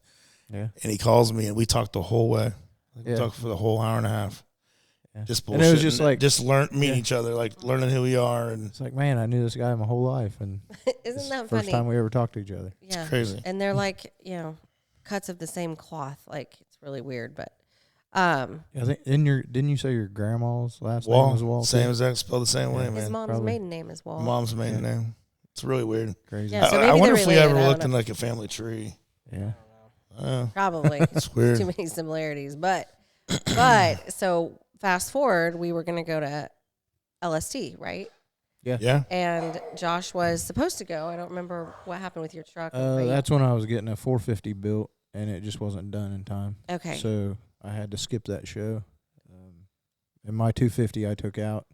S2: Yeah. And he calls me, and we talked the whole way. We talked for the whole hour and a half. Yeah. Just bullshit.
S3: And it was just like
S2: meeting each other, like learning who we are. And
S3: it's like, man, I knew this guy my whole life, and
S1: isn't that
S3: first time we ever talked to each other?
S1: Yeah,
S2: it's crazy.
S1: And they're like, cuts of the same cloth. Like, it's really weird, but.
S3: Didn't you say your grandma's last name was Wall?
S2: Same as that, spelled the same way, man.
S1: His mom's maiden name is Wall.
S2: Mom's maiden name. It's really weird.
S3: Crazy.
S1: Yeah, so
S2: I wonder if we ever looked in like a family tree.
S3: Yeah.
S1: Probably.
S2: It's weird.
S1: Too many similarities. But so fast forward, we were going to go to LST, right?
S3: Yeah.
S2: Yeah.
S1: And Josh was supposed to go. I don't remember what happened with your truck.
S3: That's when I was getting a 450 built, and it just wasn't done in time.
S1: Okay.
S3: So I had to skip that show. And my 250 I took out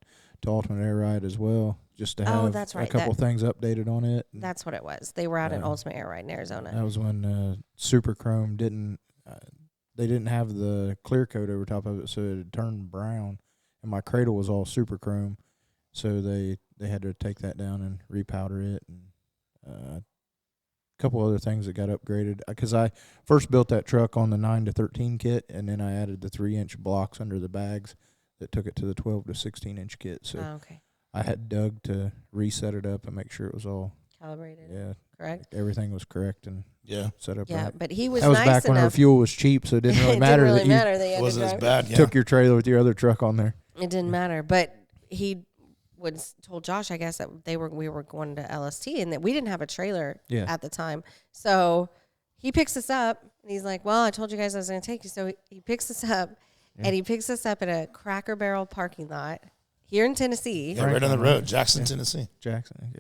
S3: to Ultimate Air Ride as well, just to have a couple things updated on it.
S1: That's what it was. They were out at Ultimate Air Ride in Arizona.
S3: That was when Super Chrome didn't have the clear coat over top of it, so it had turned brown, and my cradle was all Super Chrome, so they had to take that down and repowder it, and couple other things that got upgraded, because I first built that truck on the 9 to 13 kit, and then I added the 3-inch blocks under the bags that took it to the 12 to 16-inch kit. So I had Doug to reset it up and make sure it was all
S1: calibrated.
S3: Yeah,
S1: correct.
S3: everything was correct and set up.
S1: Yeah,
S3: right.
S1: but he was.
S3: That was
S1: nice
S3: back when our fuel was cheap, so it didn't really matter.
S2: It wasn't as bad. Yeah.
S3: Took your trailer with your other truck on there.
S1: It didn't matter, but he told Josh, I guess, that we were going to LST and that we didn't have a trailer at the time. So he picks us up and he's like, well, I told you guys I was going to take you. So he picks us up and he picks us up at a Cracker Barrel parking lot here in Tennessee.
S2: Yeah, right on the road, Jackson, Tennessee.
S3: Jackson.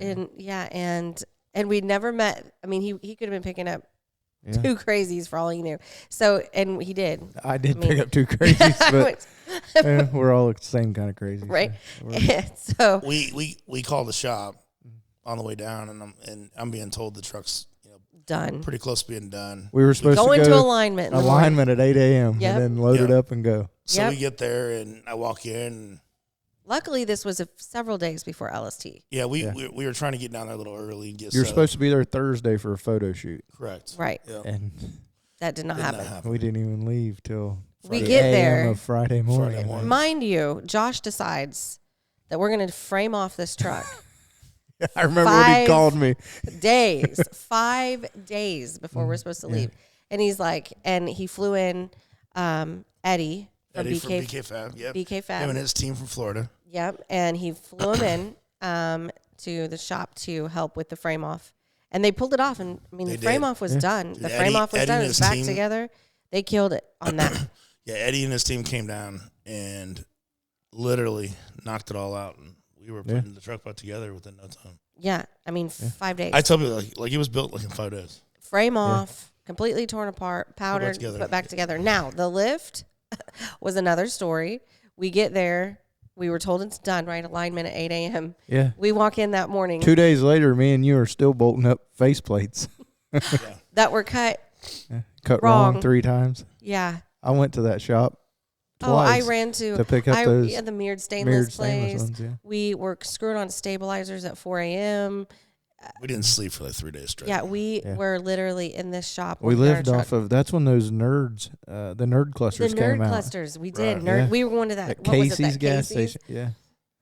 S1: And we'd never met. I mean, he could have been picking up two crazies for all he knew. So, and he did.
S3: I did pick up two crazies, but we're all the same kind of crazy.
S1: Right. So
S2: we called the shop on the way down, and I'm being told the truck's
S1: done.
S2: Pretty close to being done.
S3: We were supposed to go
S1: into alignment.
S3: Alignment at 8 a.m. and then load it up and go.
S2: So we get there, and I walk in. And
S1: luckily, this was several days before LST.
S2: Yeah, we were trying to get down there a little early and get.
S3: You were supposed to be there Thursday for a photo shoot.
S2: Correct.
S1: Right.
S2: Yep.
S3: And
S1: that did not happen.
S3: We didn't even leave till
S1: we get there
S3: Friday morning.
S1: Mind you, Josh decides that we're going to frame off this truck
S3: I remember when he called me.
S1: 5 days before we're supposed to leave. And he's like, and he flew in Eddie from BK
S2: Fab. Yep.
S1: BK Fab.
S2: Him and his team from Florida.
S1: Yep. And he flew him in to the shop to help with the frame off. And they pulled it off. And I mean, the frame off was done.
S2: Dude,
S1: the frame off was done. It was back together. They killed it on that.
S2: Yeah, Eddie and his team came down and literally knocked it all out. And we were putting the truck back together within no time.
S1: Yeah. I mean, 5 days.
S2: I told you, like it was built like in 5 days.
S1: Frame off, completely torn apart, powdered, put back together. Now, the lift was another story. We get there. We were told it's done, right? Alignment at 8 a.m.
S3: Yeah.
S1: We walk in that morning.
S3: 2 days later, me and you are still bolting up faceplates.
S1: That were cut.
S3: Cut wrong 3 times.
S1: Yeah.
S3: I went to that shop twice.
S1: Oh, I ran to
S3: pick up those.
S1: Yeah, the mirrored stainless place.
S3: Ones, yeah.
S1: We were screwing on stabilizers at 4 a.m.
S2: We didn't sleep for like 3 days straight.
S1: Yeah, we were literally in this shop.
S3: We lived off of, that's when those nerds, the nerd clusters came out.
S1: The nerd clusters, we did.
S3: Right.
S1: We were going to that.
S3: Casey's gas station. Yeah.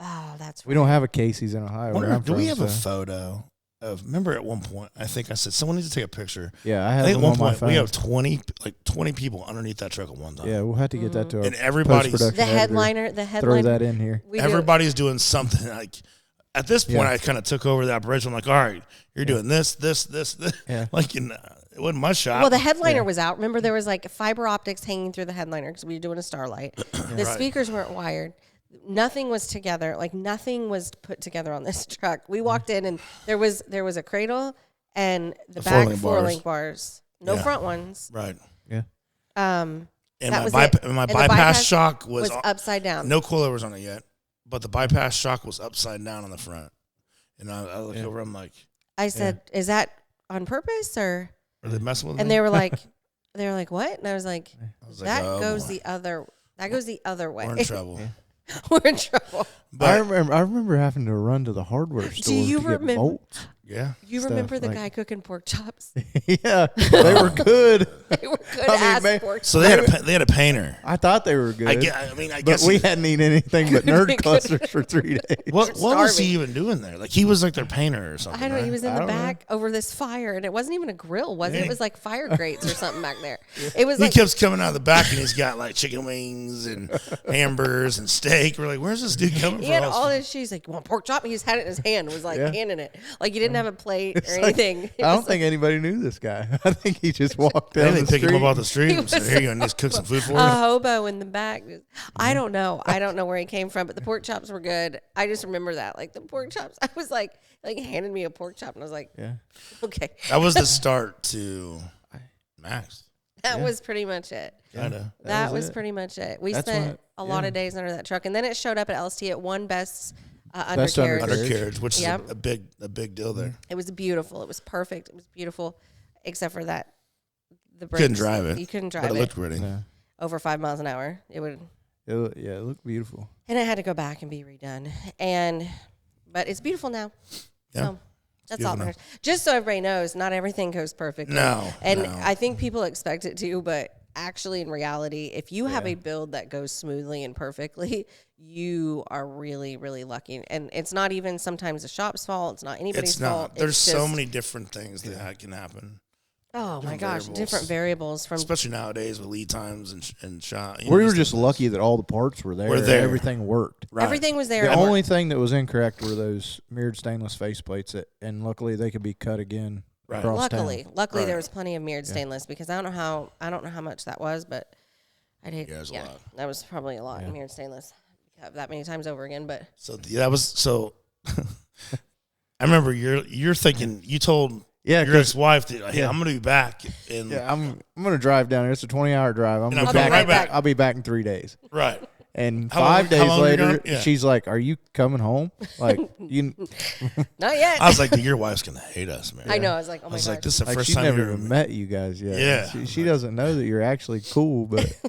S1: Oh, that's right.
S3: We don't have a Casey's in Ohio.
S2: Do we have a photo of, remember at one point, I think I said, someone needs to take a picture.
S3: Yeah, I have
S2: I think
S3: them
S2: at one
S3: on my
S2: point,
S3: phone.
S2: we have 20 people underneath that truck at one time.
S3: Yeah, we'll have to get that to our
S2: and everybody's
S3: post-production
S1: the headliner.
S3: editor.
S1: The headliner.
S3: Throw that in here.
S2: Everybody's doing something like. At this point, I kind of took over the operation. I'm like, all right, you're doing this.
S3: Yeah.
S2: Like, it wasn't my shop.
S1: Well, the headliner was out. Remember, there was like fiber optics hanging through the headliner because we were doing a Starlight. The speakers weren't wired. Nothing was together. Like, nothing was put together on this truck. We walked in, and there was a cradle and the back four-link bars. No front ones.
S2: Right.
S3: Yeah.
S2: And
S1: that
S2: my bypass shock was
S1: upside down.
S2: No coilovers on it yet, but the bypass shock was upside down on the front. And I look over, I'm like,
S1: I said, "Is that on purpose or?"
S2: Are they messing with me?
S1: And they were like, "What?" And I was like,
S2: "That
S1: goes the other. That goes the other way.
S2: We're in trouble.
S1: We're in trouble."
S3: But I remember having to run to the hardware store.
S1: Do you
S3: to get
S1: remember?
S3: bolts.
S2: Yeah.
S1: You remember the guy cooking pork chops?
S3: Yeah, they were good.
S1: They were good pork chops.
S2: So they had a painter.
S3: I thought they were good.
S2: I guess
S3: we hadn't eaten anything but nerd clusters for 3 days.
S2: What was he even doing there? Like, he was like their painter or something.
S1: I don't know. He was in the back
S3: know.
S1: over this fire, and it wasn't even a grill, was it? It was like fire grates or something back there. It was.
S2: He keeps coming out of the back, and he's got like chicken wings and hamburgers and steak. We're like, where's this dude coming from?
S1: He had all this shit. He's like, "You want pork chop?" He just had it in his hand, was like handing it. Like, he didn't have a plate or anything.
S3: I don't think anybody knew this guy. I think he just walked down the street.
S2: Pick him up off the street and said, "Here you go, and just cook some food for
S1: a
S2: us."
S1: hobo in the back. I don't know. I don't know where he came from, but the pork chops were good. I just remember that, like the pork chops. I was like handed me a pork chop, and I was like, okay.
S2: That was the start to Max.
S1: That was pretty much it.
S2: Kinda.
S1: That was pretty much it. We spent a lot of days under that truck, and then it showed up at LST at one best undercarriage.
S2: Undercarriage, which is a big deal there.
S1: It was beautiful. It was perfect. It was beautiful, except for that the brakes.
S2: Couldn't drive it.
S1: You couldn't drive it.
S2: But it looked pretty.
S3: Yeah.
S1: Over 5 miles an hour. It would.
S3: It looked beautiful.
S1: And it had to go back and be redone. But it's beautiful now.
S2: Yeah.
S1: So that's all that matters. Just so everybody knows, not everything goes perfectly.
S2: No.
S1: I think people expect it to, but actually in reality, if you have a build that goes smoothly and perfectly, you are really, really lucky. And it's not even sometimes the shop's fault. It's not anybody's fault.
S2: There's so many different things that can happen.
S1: Oh my gosh, different variables from
S2: especially nowadays with lead times and shot.
S3: We were just lucky that all the parts were there. Everything worked.
S2: Right.
S1: Everything was there.
S3: The only thing that was incorrect were those mirrored stainless faceplates, and luckily they could be cut again.
S2: Right.
S1: Luckily, there was plenty of mirrored stainless because I don't know how much that was, but I'd hate.
S2: Yeah, it was a lot.
S1: That was probably a lot mirrored stainless. That many times over again, but
S2: so that was so. I remember you're thinking you told. Yeah, your ex-wife that, hey, I'm going to be back.
S3: I'm going to drive down there. It's a 20-hour drive.
S2: I'll be right back.
S3: I'll be back in 3 days.
S2: Right.
S3: And 5 days later, she's like, "Are you coming home?" Like, you.
S1: Not yet.
S2: I was like, your wife's going to hate us, man.
S1: I know. I was like, oh my God.
S2: This is the first
S3: she's
S2: time
S3: never even met you guys yet.
S2: Yeah.
S3: She doesn't know that you're actually cool, but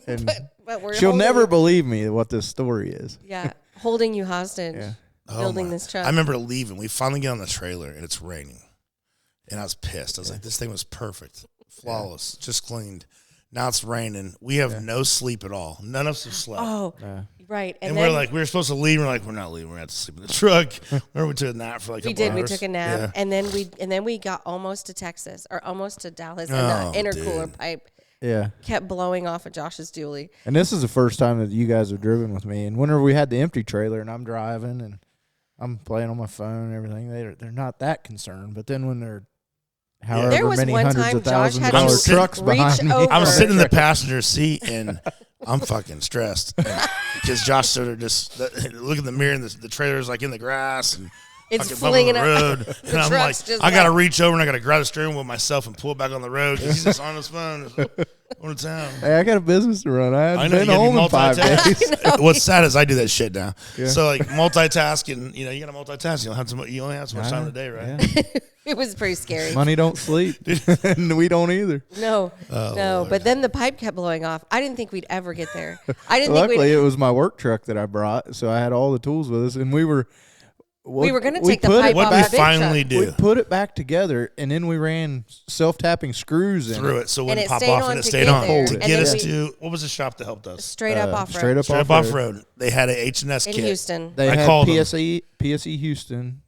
S1: but
S3: she'll never believe me what this story is.
S1: Yeah. Holding you hostage.
S3: Yeah.
S1: Building this truck.
S2: I remember leaving. We finally get on the trailer, and it's raining. And I was pissed. I was like, this thing was perfect, flawless, just cleaned. Now it's raining. We have no sleep at all. None of us have slept.
S1: Oh, right.
S2: And we're like, we were supposed to leave. We're like, we're not leaving. We're going to have to sleep in the truck. Remember, we took a nap for like a couple hours.
S1: We took a nap. Yeah. And then we got almost to Texas or almost to Dallas. And the intercooler pipe kept blowing off of Josh's dually.
S3: And this is the first time that you guys have driven with me. And whenever we had the empty trailer and I'm driving and I'm playing on my phone and everything, they're not that concerned. But then when they're however many hundreds of thousands of dollar trucks behind me.
S2: I'm sitting in the passenger seat and I'm fucking stressed because Josh sort of just look in the mirror and the trailer's like in the grass and
S1: it's flinging
S2: the road. And I'm like, I got to reach over and I got to grab the steering wheel myself and pull it back on the road because he's just on his phone. Going to town.
S3: Hey, I got a business to run. I haven't been home in 5 days.
S2: What's sad is I do that shit now. Yeah. So like multitasking, you got to multitask. You only have so much time in a day, right?
S3: Yeah.
S1: It was pretty scary.
S3: Money don't sleep, and we don't either.
S1: No. But then the pipe kept blowing off. I didn't think we'd ever get there.
S3: Luckily, it was my work truck that I brought, so I had all the tools with us, and we were
S1: going to take the pipe off
S2: that big finally
S1: truck.
S2: Do?
S3: We put it back together, and then we ran self-tapping screws
S2: through it so it wouldn't pop off, and it stayed on. To get us to, what was the shop that helped us?
S1: Straight up off-road.
S3: Straight up off-road.
S2: They had an H&S kit.
S1: In Houston.
S3: They had PSE Houston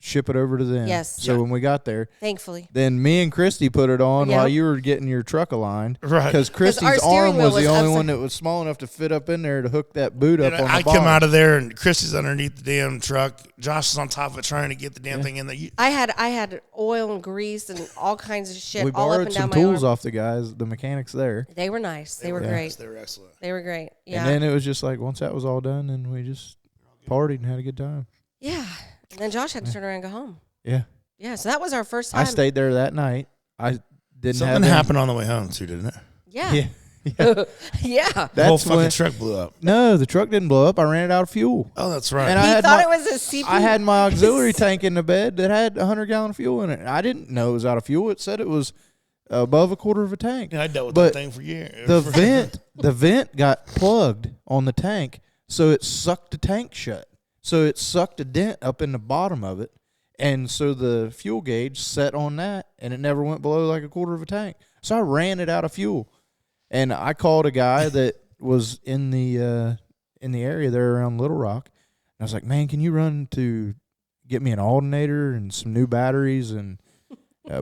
S3: ship it over to them.
S1: Yes.
S3: So when we got there,
S1: thankfully,
S3: then me and Christy put it on while you were getting your truck aligned.
S2: Right.
S3: Because Christy's arm was the only one that was small enough to fit up in there to hook that boot up on the bottom.
S2: I come out of there and Christy's underneath the damn truck. Josh is on top of it trying to get the damn thing in there.
S1: I had oil and grease and all kinds of shit all up and down my arm.
S3: We borrowed some tools off the guys, the mechanics there.
S1: They were nice. They were great.
S2: They were excellent.
S1: They were great. Yeah.
S3: And then it was just like once that was all done, then we just partied and had a good time.
S1: Yeah. And then Josh had to turn around and go home.
S3: Yeah.
S1: Yeah, so that was our first time.
S3: I stayed there that night.
S2: Something happened on the way home too, didn't it?
S1: Yeah.
S2: Yeah. The whole fucking truck blew up.
S3: No, the truck didn't blow up. I ran it out of fuel.
S2: Oh, that's right.
S1: And he thought it was a CP.
S3: I had my auxiliary tank in the bed that had 100-gallon fuel in it. I didn't know it was out of fuel. It said it was above a quarter of a tank.
S2: Yeah, I dealt with that thing for years.
S3: The vent got plugged on the tank, so it sucked the tank shut. So it sucked a dent up in the bottom of it. And so the fuel gauge set on that, and it never went below like a quarter of a tank. So I ran it out of fuel, and I called a guy that was in the area there around Little Rock. And I was like, "Man, can you run to get me an alternator and some new batteries and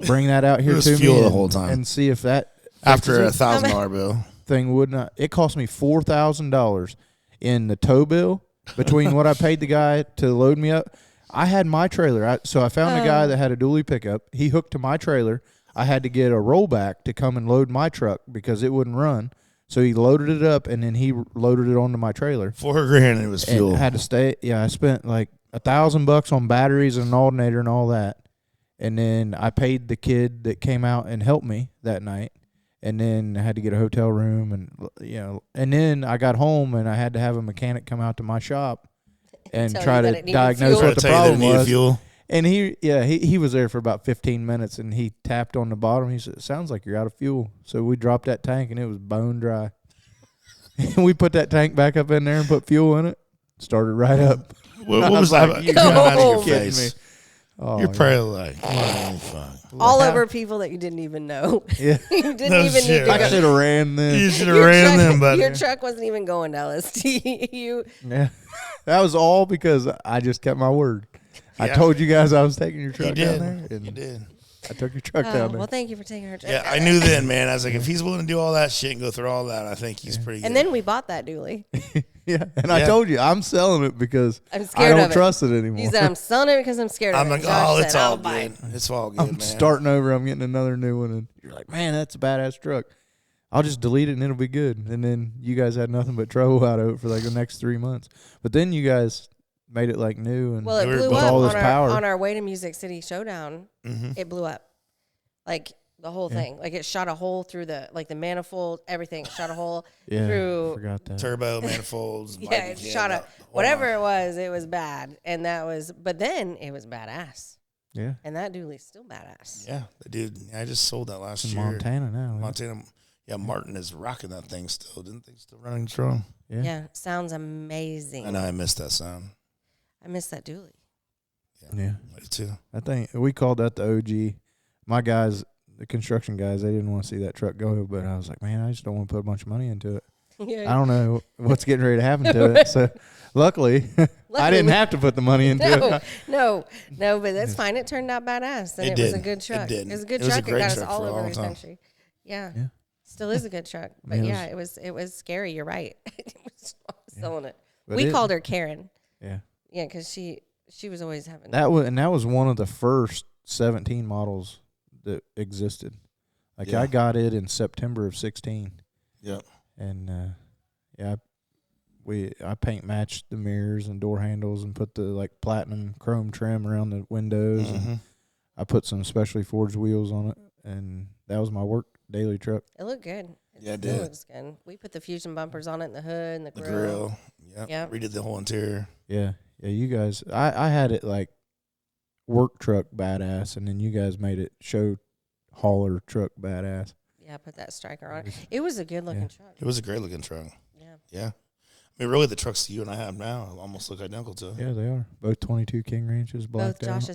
S3: bring that out here to
S2: fuel
S3: me
S2: the whole time
S3: and see if that
S2: after a $1,000 bill
S3: thing would not? It cost me $4,000 in the tow bill between what I paid the guy to load me up." I had my trailer. So I found a guy that had a dually pickup. He hooked to my trailer. I had to get a rollback to come and load my truck because it wouldn't run. So he loaded it up, and then he loaded it onto my trailer.
S2: $4,000 and it was fuel.
S3: And I had to stay. Yeah, I spent like $1,000 on batteries and an alternator and all that. And then I paid the kid that came out and helped me that night. And then I had to get a hotel room, and then I got home and I had to have a mechanic come out to my shop and try to diagnose what the problem was.
S2: Fuel.
S3: And he was there for about 15 minutes, and he tapped on the bottom. He said, "It sounds like you're out of fuel." So we dropped that tank, and it was bone dry. And we put that tank back up in there and put fuel in it. Started right up.
S2: What was that?
S3: You're kidding me.
S2: Oh, you're probably like, fuck.
S1: All over people that you didn't even know.
S3: Yeah.
S1: You didn't even need to go.
S3: I should have ran them.
S2: You should have ran them, but
S1: your truck wasn't even going to LST.
S3: Yeah. That was all because I just kept my word. I told you guys I was taking your truck down there. And
S2: you did.
S3: I took your truck down there.
S1: Well, thank you for taking her truck.
S2: Yeah, I knew then, man. I was like, if he's willing to do all that shit and go through all that, I think he's pretty good.
S1: And then we bought that dually.
S3: Yeah, and I told you, I'm selling it because
S1: I'm scared
S3: I don't trust it anymore.
S1: You said, I'm selling it because I'm scared of it.
S2: I'm like, it's all good. It's all good,
S3: I'm starting over. I'm getting another new one. And you're like, man, that's a badass truck. I'll just delete it and it'll be good. And then you guys had nothing but trouble out of it for like the next 3 months. But then you guys made it like new. And
S1: it blew
S3: with
S1: up
S3: all this power.
S1: on our way to Music City Showdown. Mm-hmm. It blew up. Like the whole thing. Like it shot a hole through the manifold, everything. Shot a hole through.
S3: I forgot that.
S2: Turbo, manifolds.
S1: It shot a, whatever it was bad. And but then it was badass.
S3: Yeah.
S1: And that dually's still badass.
S2: Yeah, dude. I just sold that last year.
S3: Montana now.
S2: Montana. Yeah, Martin is rocking that thing still. Didn't they still running strong?
S1: Yeah. Sounds amazing.
S2: I know, I missed that sound.
S1: I miss that dually.
S3: Yeah.
S2: Me too.
S3: I think we called that the OG. My guys, the construction guys, they didn't want to see that truck go, but I was like, man, I just don't want to put a bunch of money into it.
S1: Yeah.
S3: I don't know what's getting ready to happen to it. So luckily I didn't have to put the money into it.
S1: No, but that's fine. It turned out badass. And it was a good truck. It was a good truck. It got us all over the country. Yeah. Still is a good truck. But it was scary. You're right. It was selling it. But we called her Karen. Yeah. Yeah, because she was always having
S3: that was one of the first 17 models that existed. Like I got it in September of 16.
S2: Yep.
S3: And I paint matched the mirrors and door handles and put the like platinum chrome trim around the windows, and I put some specially forged wheels on it, and that was my work daily truck.
S1: It looked good.
S2: It did.
S1: Looks good. We put the fusion bumpers on it in the hood and the grill.
S2: The grill. Yeah. Redid the whole interior.
S3: Yeah. Yeah, you guys, I had it like work truck badass, and then you guys made it show hauler truck badass.
S1: Yeah, put that striker on it. It was a good looking truck.
S2: It was a great looking truck.
S1: Yeah.
S2: Yeah. I mean, really, the trucks you and I have now almost look identical to.
S3: Yeah, they are. Both 22 King Ranches, blacked out.
S1: Both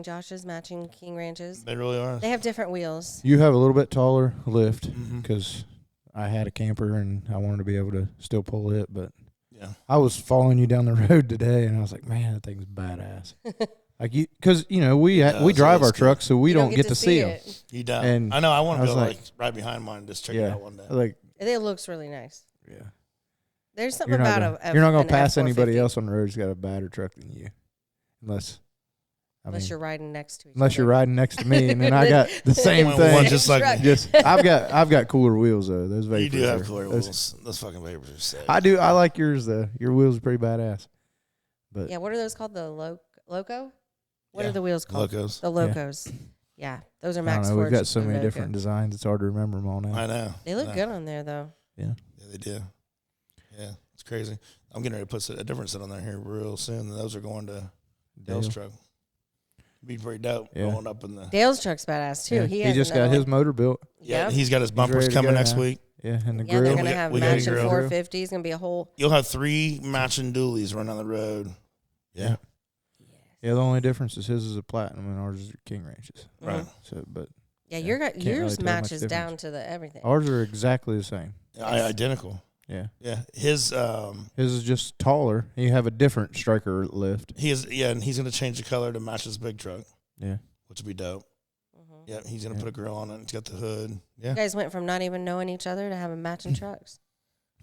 S1: Josh's, matching King Ranches.
S2: They really are.
S1: They have different wheels.
S3: You have a little bit taller lift because I had a camper and I wanted to be able to still pull it, but I was following you down the road today, and I was like, man, that thing's badass. Like because we drive our trucks, so we don't get to see them.
S2: You don't. And I know. I want to go like right behind mine and just check it out one day.
S3: Like
S1: it looks really nice.
S3: Yeah.
S1: There's something about
S3: you're not going to pass anybody else on the road who's got a badder truck than you, unless
S1: you're riding next to each
S3: unless you're riding next to me, and then I got the same thing.
S2: Just like
S3: I've got cooler wheels though. Those vapors.
S2: You do have cooler wheels. Those fucking vapors are sick.
S3: I do. I like yours though. Your wheels are pretty badass. But
S1: yeah, what are those called? The Loco? What are the wheels called?
S2: Locos.
S1: The Locos. Yeah, those are Max Fords.
S3: We've got so many different designs. It's hard to remember them all now.
S2: I know.
S1: They look good on there though.
S3: Yeah.
S2: Yeah, they do. Yeah, it's crazy. I'm getting ready to put a different set on there here real soon. Those are going to Dale's truck. Be pretty dope. Rolling up in the
S1: Dale's truck's badass too.
S3: Yeah. He just got his motor built.
S2: Yeah, he's got his bumpers coming next week.
S3: Yeah, and the grill.
S1: They're gonna have matching 450s. It's gonna be a whole.
S2: You'll have 3 matching dualies running on the road. Yeah.
S3: Yeah, the only difference is his is a platinum and ours is King Ranches.
S2: Right.
S3: So, but
S1: yours really matches down to the everything.
S3: Ours are exactly the same.
S2: Identical.
S3: Yeah.
S2: Yeah. His
S3: is just taller. You have a different striker lift.
S2: And he's gonna change the color to match his big truck.
S3: Yeah.
S2: Which would be dope. Yeah, he's gonna put a grill on it. It's got the hood. Yeah.
S1: You guys went from not even knowing each other to having matching trucks.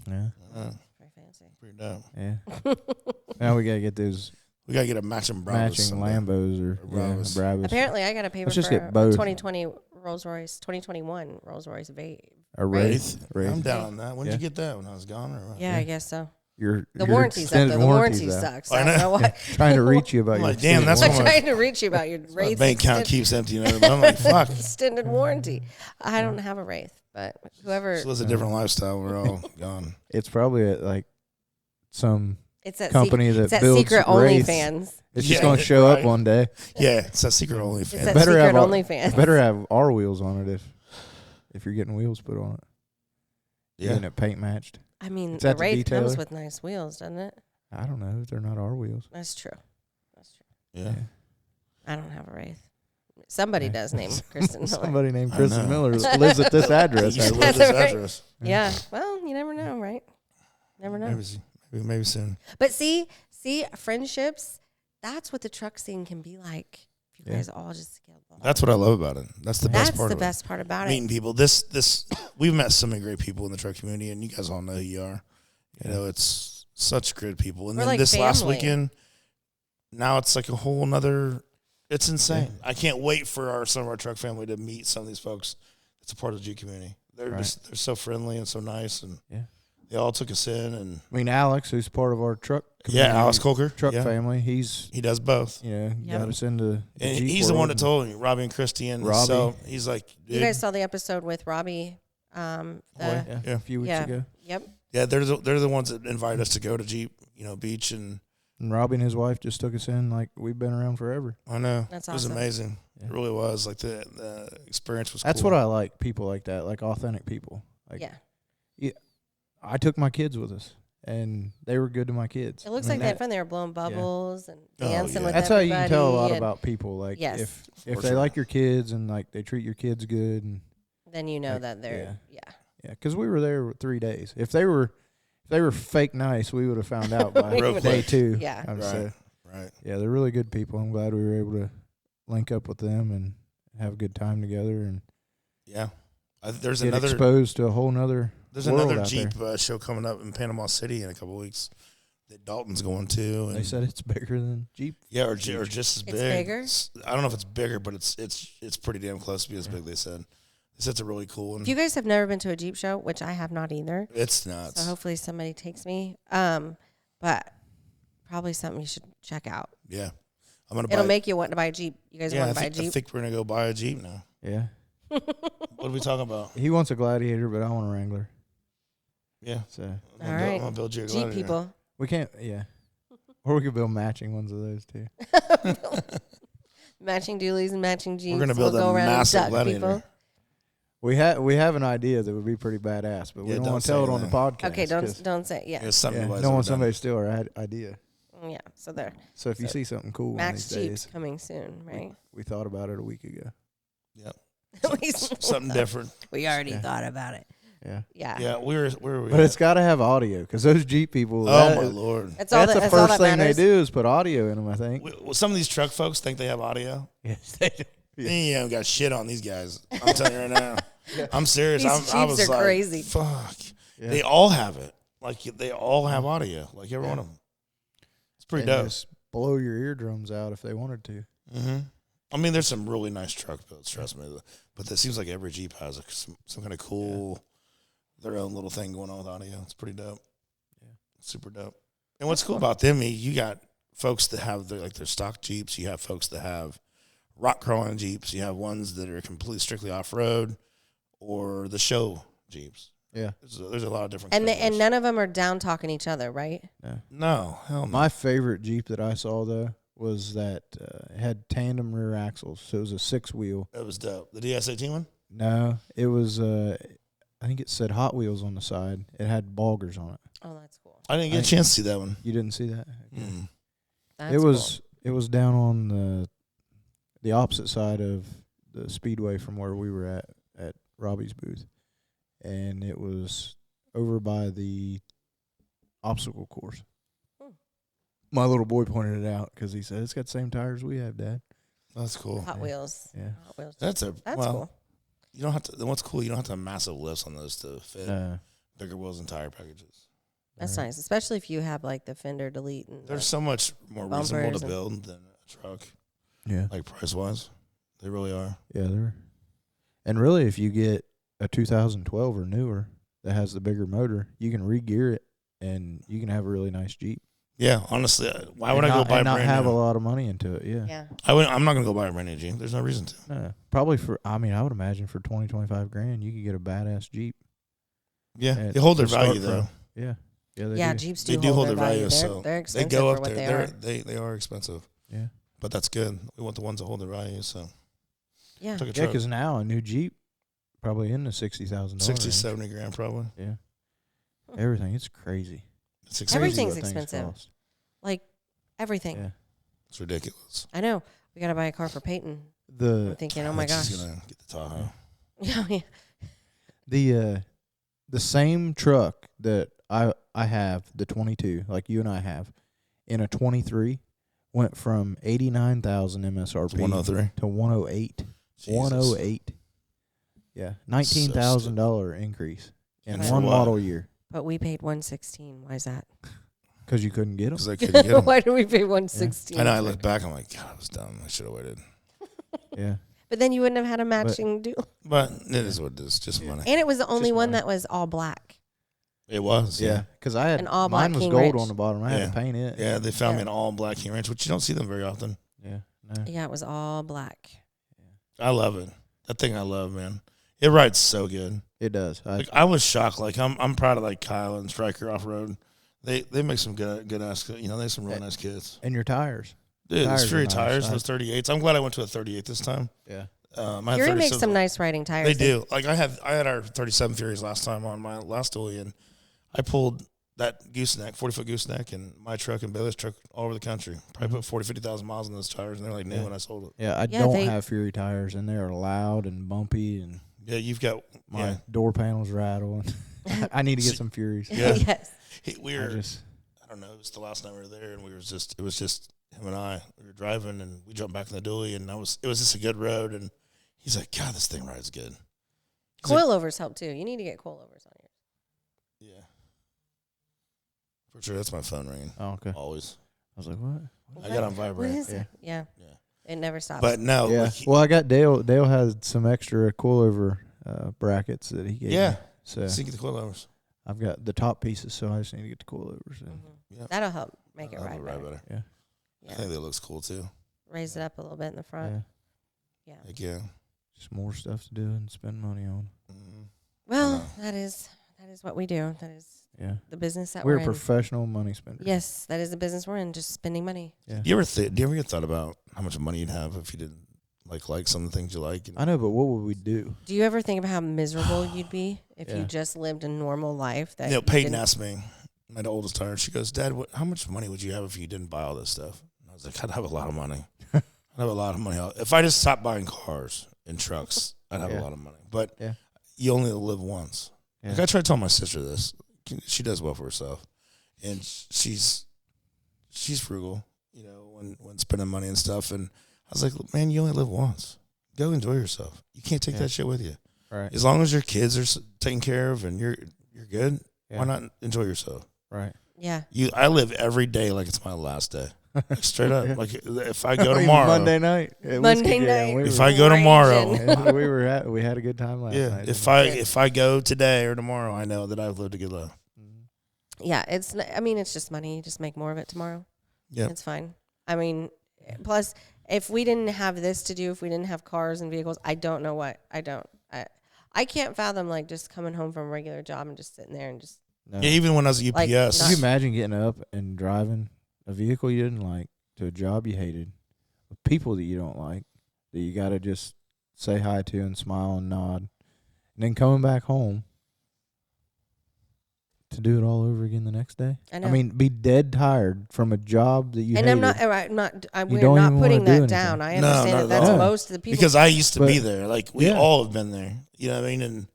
S3: Yeah.
S1: Very fancy.
S2: Pretty dope.
S3: Yeah. Now we gotta get those.
S2: We gotta get a matching Bravos.
S3: Matching Lambos or Bravos.
S1: Apparently, I got a paper for
S3: get both.
S1: 2020 Rolls Royce, 2021 Rolls Royce
S3: a Wraith.
S2: I'm down on that. When did you get that? When I was gone, or what?
S1: Yeah, I guess so.
S3: The
S1: warranty's up though. The warranty sucks.
S2: I know.
S1: Why.
S3: Trying to reach you about your.
S2: Damn, that's
S1: I'm trying to reach you about your Wraith.
S2: Bank account keeps emptying. I'm like, fuck.
S1: Extended warranty. I don't have a Wraith, but whoever.
S2: So it's a different lifestyle. We're all gone.
S3: It's probably at like some.
S1: It's that
S3: company that
S1: it's
S3: builds
S1: secret
S3: Wraiths.
S1: OnlyFans.
S3: It's just going to show up one day.
S2: Yeah, it's that secret OnlyFans.
S1: It's that secret OnlyFans.
S3: Better have our wheels on it if you're getting wheels put on it.
S2: Yeah.
S3: Getting it paint matched.
S1: I mean, the Wraith comes with nice wheels, doesn't it?
S3: I don't know. They're not our wheels.
S1: That's true.
S2: Yeah.
S1: I don't have a Wraith. Somebody does name Kristen Miller.
S3: Somebody named Kristen Miller lives at this address.
S1: Yeah. Well, you never know, right? Never know.
S2: Maybe soon.
S1: But see, friendships, that's what the truck scene can be like. If you guys all just get along.
S2: That's what I love about it. That's the best part of it.
S1: That's the best part about it.
S2: Meeting people. This we've met so many great people in the truck community, and you guys all know who you are. You know, it's such good people. And
S1: we're
S2: then
S1: like
S2: this
S1: family.
S2: last weekend, now it's like a whole nother. It's insane. I can't wait for some of our truck family to meet some of these folks. It's a part of the G community. They're so friendly and so nice, and they all took us in. And
S3: I mean, Alex, who's part of our truck community,
S2: Alex Colker,
S3: truck family, he
S2: does both.
S3: Got us into.
S2: And he's the one that told me, Robbie and Christy, and
S3: Robbie.
S2: So he's like, dude.
S1: You guys saw the episode with Robbie.
S3: A few weeks ago.
S1: Yep.
S2: Yeah, they're the ones that invited us to go to Jeep, Beach, and
S3: Robbie and his wife just took us in like we've been around forever.
S2: I know.
S1: That's
S2: awesome. It was amazing. Yeah. It really was. Like the experience was.
S3: That's
S2: cool.
S3: what I like. People like that, like authentic people. Like, I took my kids with us, and they were good to my kids.
S1: It looks like they had fun. They were blowing bubbles and dancing with
S3: That's
S1: everybody.
S3: That's how you can tell a lot about people. Like,
S1: yes.
S3: if they like your kids and like they treat your kids good, and
S1: then you know that they're
S3: yeah. Because we were there 3 days. If they were fake nice, we would have found out by day 2.
S1: Yeah,
S2: right.
S3: Yeah, they're really good people. I'm glad we were able to link up with them and have a good time together. And
S2: there's
S3: get
S2: another
S3: exposed to a whole nother.
S2: There's another Jeep show coming up in Panama City in a couple of weeks that Dalton's going to. And
S3: they said it's bigger than Jeep.
S2: Yeah, or just as big.
S1: It's bigger?
S2: I don't know if it's bigger, but it's pretty damn close to be as big, they said. They said it's a really cool one.
S1: If you guys have never been to a Jeep show, which I have not either.
S2: It's nuts.
S1: So hopefully somebody takes me. But probably something you should check out.
S2: Yeah.
S1: It'll make you want to buy a Jeep. You guys want to buy a Jeep?
S2: I think we're going to go buy a Jeep now.
S3: Yeah.
S2: What are we talking about?
S3: He wants a Gladiator, but I want a Wrangler.
S2: Yeah.
S3: So
S1: all right.
S2: I'm going to build you a Gladiator.
S1: Jeep people.
S3: We can't, or we could build matching ones of those too.
S1: Matching dualies and matching Jeeps.
S2: We're going to build a massive Gladiator.
S1: People.
S3: We have an idea that would be pretty badass, but we don't want to tell it on the podcast.
S1: Okay, don't say
S3: don't want somebody to steal our idea.
S1: Yeah, so there.
S3: So if you see something cool
S1: Max
S3: one of these
S1: Jeep's
S3: days,
S1: coming soon, right?
S3: We thought about it a week ago.
S2: Yep.
S1: At least
S2: something different.
S1: We already thought about it.
S3: Yeah.
S1: Yeah.
S2: Yeah. Where were we?
S3: But it's got to have audio because those Jeep people.
S2: Oh my Lord!
S3: That's the first thing they do is put audio in them. I think.
S2: Well, some of these truck folks think they have audio.
S3: Yes, they do.
S2: Yeah. You haven't got shit on these guys. I'm telling you right now. I'm serious.
S1: These
S2: I was
S1: Jeeps are
S2: like,
S1: crazy.
S2: Fuck. Yeah. They all have it. Like they all have audio. Like every one of them. It's pretty dope.
S3: Just blow your eardrums out if they wanted to.
S2: Mm-hmm. I mean, there's some really nice truck builds. Trust me. But it seems like every Jeep has some kind of cool, their own little thing going on with audio. It's pretty dope. Yeah, super dope. And what's cool about them, you got folks that have their stock Jeeps. You have folks that have rock crawling Jeeps. You have ones that are completely strictly off road, or the show Jeeps.
S3: Yeah,
S2: there's a lot of different.
S1: And none of them are down talking each other, right?
S2: No, hell no.
S3: My favorite Jeep that I saw though was that it had tandem rear axles, so it was a 6-wheel.
S2: That was dope. The DS18 one?
S3: No, it was. I think it said Hot Wheels on the side. It had boggers on it.
S1: Oh, that's cool.
S2: I didn't get a chance to see that one.
S3: You didn't see that? Okay.
S2: Mm.
S1: That's cool.
S3: It was down on the opposite side of the speedway from where we were at Robbie's booth, and it was over by the obstacle course. My little boy pointed it out because he said it's got the same tires we have, Dad.
S2: That's cool.
S1: Hot Wheels.
S3: Yeah,
S1: Hot Wheels.
S2: That's
S1: cool.
S2: You don't have to. What's cool? You don't have to have massive lifts on those to fit bigger wheels and tire packages.
S1: That's nice, especially if you have like the fender delete. And
S2: they're so much more reasonable to build than a truck.
S3: Yeah,
S2: like price wise, they really are.
S3: Yeah, they're. And really, if you get a 2012 or newer that has the bigger motor, you can re-gear it and you can have a really nice Jeep.
S2: Yeah, honestly, why would I go buy a brand new?
S3: And not have a lot of money into it,
S1: Yeah.
S2: I'm not going to go buy a brand new Jeep. There's no reason to.
S3: No, probably I would imagine for 20, 25 grand, you could get a badass Jeep.
S2: Yeah, they hold their value, though.
S3: Yeah.
S1: Yeah,
S3: do.
S1: Jeeps
S2: do hold their value. So
S1: they're expensive
S2: they go up
S1: for what
S2: there.
S1: they
S2: are expensive.
S3: Yeah.
S2: But that's good. We want the ones that hold their value, so.
S1: Yeah.
S3: Yeah, because now a new Jeep, probably in the $60,000
S2: $60, $70 grand, probably.
S3: Yeah. Everything. It's crazy.
S2: It's expensive.
S1: Everything's expensive. Like, everything.
S3: Yeah.
S2: It's ridiculous.
S1: I know. We got to buy a car for Peyton. I'm thinking, oh my gosh.
S2: She's going to get the Tahoe.
S1: Yeah.
S3: The same truck that I have, the 22, like you and I have, in a 23, went from 89,000 MSRP
S2: to 103
S3: to 108.
S2: Jesus.
S3: 108. Yeah, $19,000 increase in one model year.
S1: But we paid $116. Why is that?
S3: Because you couldn't get them.
S2: Because I couldn't get them.
S1: Why did we pay $116?
S2: Yeah. I know. I look back. I'm like, God, I was dumb. I should have waited.
S3: Yeah.
S1: But then you wouldn't have had a matching deal.
S2: But it is what it is. Just money.
S1: And it was the only one
S3: money.
S1: that was all black.
S2: It was.
S3: Yeah. Because I had
S1: an all black
S3: mine was
S1: King
S3: gold
S1: Ranch.
S3: on the bottom. I had to paint it.
S2: Yeah, they found me an all black King Ranch, which you don't see them very often.
S3: Yeah. No.
S1: Yeah, it was all black.
S2: I love it. That thing I love, man. It rides so good.
S3: It does.
S2: I was shocked. Like I'm proud of like Kyle and Stryker off road. They make some good ass. They have some really nice kids.
S3: And your tires.
S2: Dude, those Fury
S3: nice.
S2: tires, those 38s. I'm glad I went to a 38 this time.
S3: Yeah.
S1: Fury makes some nice riding tires.
S2: They do. Like I had our 37 Furies last time on my last dually, and I pulled that gooseneck, 40-foot gooseneck, and my truck and Bailey's truck all over the country. Probably put 50,000 miles on those tires, and they're like new when I sold it.
S3: Yeah, I don't have Fury tires, and they're loud and bumpy, and
S2: you've got
S3: my door panels rattle. And I need to get some Furies.
S2: Yeah.
S1: Yes.
S2: I don't know. It was the last night we were there, and it was just him and I. We were driving, and we jumped back in the dually, and it was just a good road. And he's like, God, this thing rides good.
S1: Coilovers help too. You need to get coilovers on yours.
S2: Yeah. For sure, that's my phone ringing.
S3: Oh, okay.
S2: Always.
S3: I was like, what?
S2: I got on vibrate.
S1: What is it? Yeah. It never stops.
S2: But no.
S3: Yeah. Well, I got Dale. Dale has some extra coilover brackets that he gave me. So
S2: you get the coilovers.
S3: I've got the top pieces, so I just need to get the coilovers.
S1: That'll help make it ride better.
S3: Yeah.
S2: I think that looks cool too.
S1: Raise it up a little bit in the front. Yeah.
S2: Heck yeah.
S3: Just more stuff to do and spend money on.
S2: Mm-hmm.
S1: That is what we do. That is the business that we're in.
S3: Professional money spenders.
S1: Yes, that is the business we're in, just spending money.
S3: Yeah.
S2: Do you ever get thought about how much money you'd have if you didn't like some of the things you like?
S3: I know, but what would we do?
S1: Do you ever think about how miserable you'd be if you just lived a normal life? That
S2: Peyton asked me, my oldest daughter, she goes, Dad, how much money would you have if you didn't buy all this stuff? And I was like, I'd have a lot of money. I'd have a lot of money. If I just stopped buying cars and trucks, I'd have a lot of money. But you only live once. Yeah. Like I try to tell my sister this. She does well for herself, and she's frugal, when spending money and stuff. And I was like, man, you only live once. Go enjoy yourself. You can't take that shit with you.
S3: Right.
S2: As long as your kids are taken care of and you're good, why not enjoy yourself?
S3: Right.
S1: Yeah.
S2: I live every day like it's my last day. Like straight up. Like if I go tomorrow.
S3: Monday night.
S2: If I go tomorrow.
S3: We had a good time last night.
S2: If I go today or tomorrow, I know that I've lived a good life.
S1: Yeah, it's just money. You just make more of it tomorrow.
S2: Yeah.
S1: It's fine. I mean, plus if we didn't have this to do, if we didn't have cars and vehicles, I don't know what. I can't fathom like just coming home from a regular job and just sitting there and just.
S2: No. Yeah, even when I was at UPS.
S3: Can you imagine getting up and driving a vehicle you didn't like to a job you hated with people that you don't like that you got to just say hi to and smile and nod, and then coming back home to do it all over again the next day?
S1: I know.
S3: I mean, be dead tired from a job that you hated.
S1: And we're not putting that down. I understand that's most of the people.
S2: Because I used to be there. Like, we all have been there. You know what I mean? And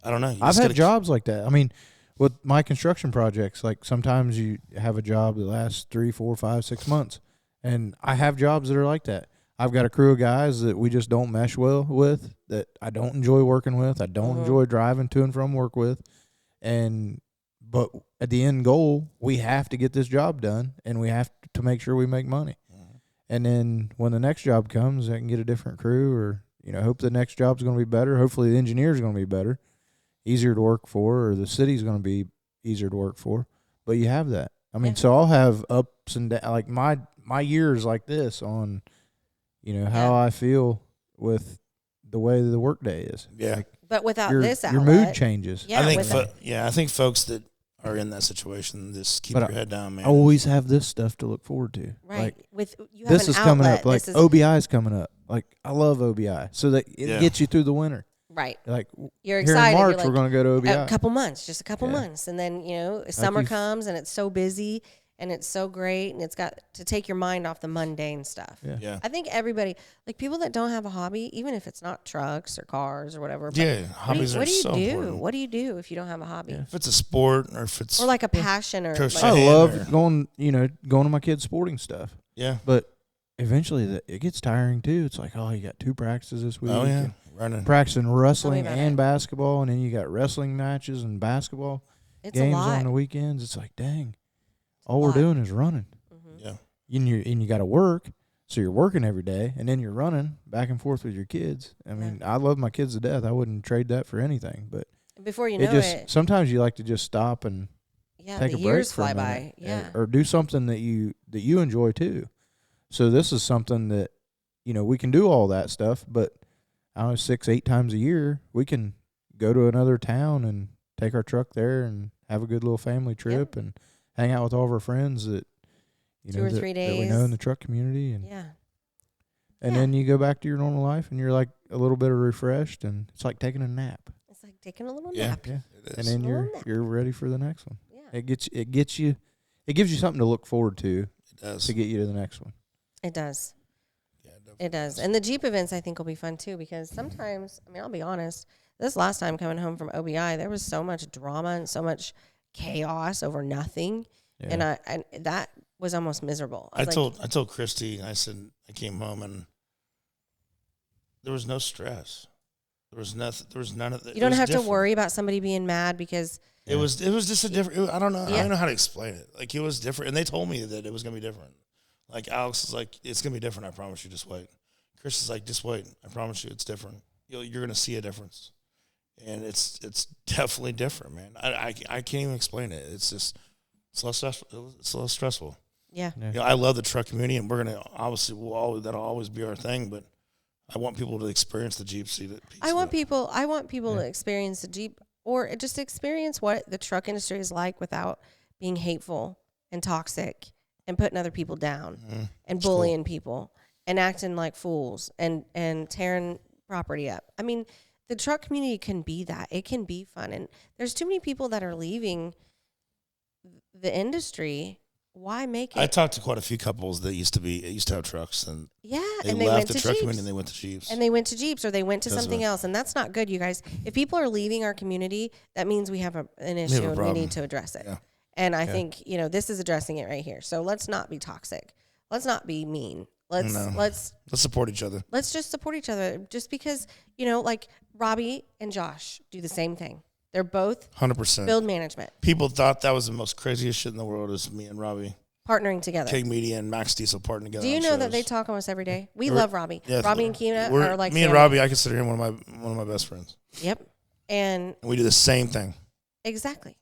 S2: I don't know.
S3: I've had jobs like that. I mean, with my construction projects, like sometimes you have a job that lasts 3, 4, 5, 6 months. And I have jobs that are like that. I've got a crew of guys that we just don't mesh well with, that I don't enjoy working with. I don't enjoy driving to and from work with. But at the end goal, we have to get this job done, and we have to make sure we make money. And then when the next job comes, I can get a different crew, or hope the next job's going to be better. Hopefully the engineer's going to be better, easier to work for, or the city's going to be easier to work for. But you have that. I mean, so I'll have ups and downs. Like my years like this on, how I feel with the way the workday is.
S2: Yeah.
S3: Like,
S1: but without this outlet,
S3: your mood changes.
S1: Yeah,
S2: I think folks that are in that situation, just keep your head down, man.
S3: I always have this stuff to look forward to.
S1: Right.
S3: Like, this is coming up. Like OBI is coming up. Like, I love OBI, so that it gets you through the winter.
S1: Right.
S3: Like,
S1: you're excited.
S3: Here in March,
S1: like,
S3: we're going to go to OBI.
S1: A couple months, just a couple months. And then, summer comes and it's so busy and it's so great and it's got to take your mind off the mundane stuff.
S2: Yeah.
S1: I think everybody, like people that don't have a hobby, even if it's not trucks or cars or whatever.
S2: Hobbies are so important.
S1: What do you do if you don't have a hobby?
S2: If it's a sport or if it's...
S1: Or like a passion or...
S3: I love going to my kids' sporting stuff.
S2: Yeah.
S3: But eventually it gets tiring too. It's like, you got 2 practices this week.
S2: Oh, yeah. Running.
S3: Practicing wrestling and basketball, and then you got wrestling matches and basketball games on the weekends. It's like, dang, all we're doing is running.
S2: Yeah.
S3: And you got to work, so you're working every day, and then you're running back and forth with your kids. I mean, I love my kids to death. I wouldn't trade that for anything. But
S1: before you know it,
S3: sometimes you like to just stop and take a break for a minute, or do something that you enjoy too. So this is something that we can do all that stuff, but I don't know, 6-8 times a year, we can go to another town and take our truck there and have a good little family trip and hang out with all of our friends that
S1: 2 or 3 days
S3: that we know in the truck community, and then you go back to your normal life and you're like a little bit refreshed, and it's like taking a nap.
S1: It's like taking a little nap.
S3: Yeah, and then you're ready for the next one.
S1: Yeah,
S3: It gives you something to look forward to.
S2: It does.
S3: To get you to the next one.
S1: It does.
S2: Yeah,
S1: it does. And the Jeep events I think will be fun too, because sometimes, I mean, I'll be honest, this last time coming home from OBI, there was so much drama and so much chaos over nothing. Yeah. And that was almost miserable. I
S2: told Christy, I said, I came home and there was no stress. There was nothing. There was none of that.
S1: You don't have to worry about somebody being mad because
S2: it was just a different. I don't know. Yeah. I don't know how to explain it. Like, it was different, and they told me that it was gonna be different. Like, Alex is like, it's gonna be different. I promise you. Just wait. Chris is like, just wait. I promise you, it's different. You're gonna see a difference, and it's definitely different, man. I can't even explain it. It's just it's less stressful. It's less stressful.
S1: Yeah.
S2: I love the truck community, and we're gonna that'll always be our thing, but I want people to experience the Jeep. I want people to experience the Jeep, or just experience what the truck industry is like without being hateful and toxic and putting other people down and bullying people and acting like fools and tearing property up. I mean, the truck community can be that. It can be fun. And there's too many people that are leaving the industry. Why make it? I talked to quite a few couples that used to have trucks, and
S1: they
S2: left
S1: went
S2: the
S1: to
S2: truck
S1: Jeeps.
S2: community and they went to Jeeps.
S1: And they went to Jeeps, or they went to something else, and that's not good, you guys. If people are leaving our community, that means we have an issue and we need to address it. Yeah. And I think this is addressing it right here. So let's not be toxic. Let's not be mean. Let's
S2: support each other.
S1: Let's just support each other. Just because like Robbie and Josh do the same thing. They're both
S2: 100%
S1: field management.
S2: People thought that was the most craziest shit in the world. Is me and Robbie
S1: partnering together.
S2: Keg Media and Max Diesel partnering together.
S1: Do you know that they talk almost every day? We love Robbie. Yeah, Robbie and Keena are like
S2: me and Robbie. I consider him one of my best friends.
S1: Yep, and
S2: we do the same thing.
S1: Exactly.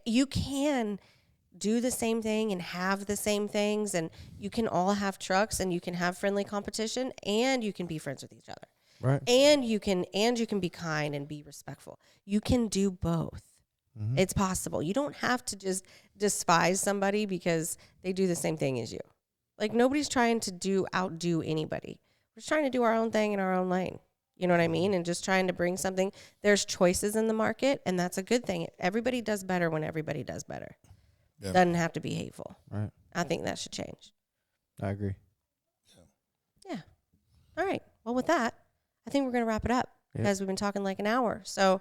S1: You can do the same thing and have the same things, and you can all have trucks, and you can have friendly competition, and you can be friends with each other.
S3: Right.
S1: And you can be kind and be respectful. You can do both. Mm-hmm. It's possible. You don't have to just despise somebody because they do the same thing as you. Like, nobody's trying to outdo anybody. We're just trying to do our own thing in our own lane. You know what I mean? And just trying to bring something. There's choices in the market, and that's a good thing. Everybody does better when everybody does better. Yeah. Doesn't have to be hateful.
S3: Right.
S1: I think that should change.
S3: I agree.
S1: Yeah. All right. Well, with that, I think we're going to wrap it up because we've been talking like an hour. So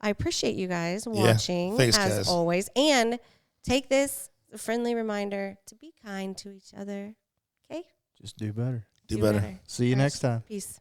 S1: I appreciate you guys watching as always. And take this as a friendly reminder to be kind to each other. Okay?
S3: Just do better.
S2: Do better.
S3: See you next time.
S1: Peace.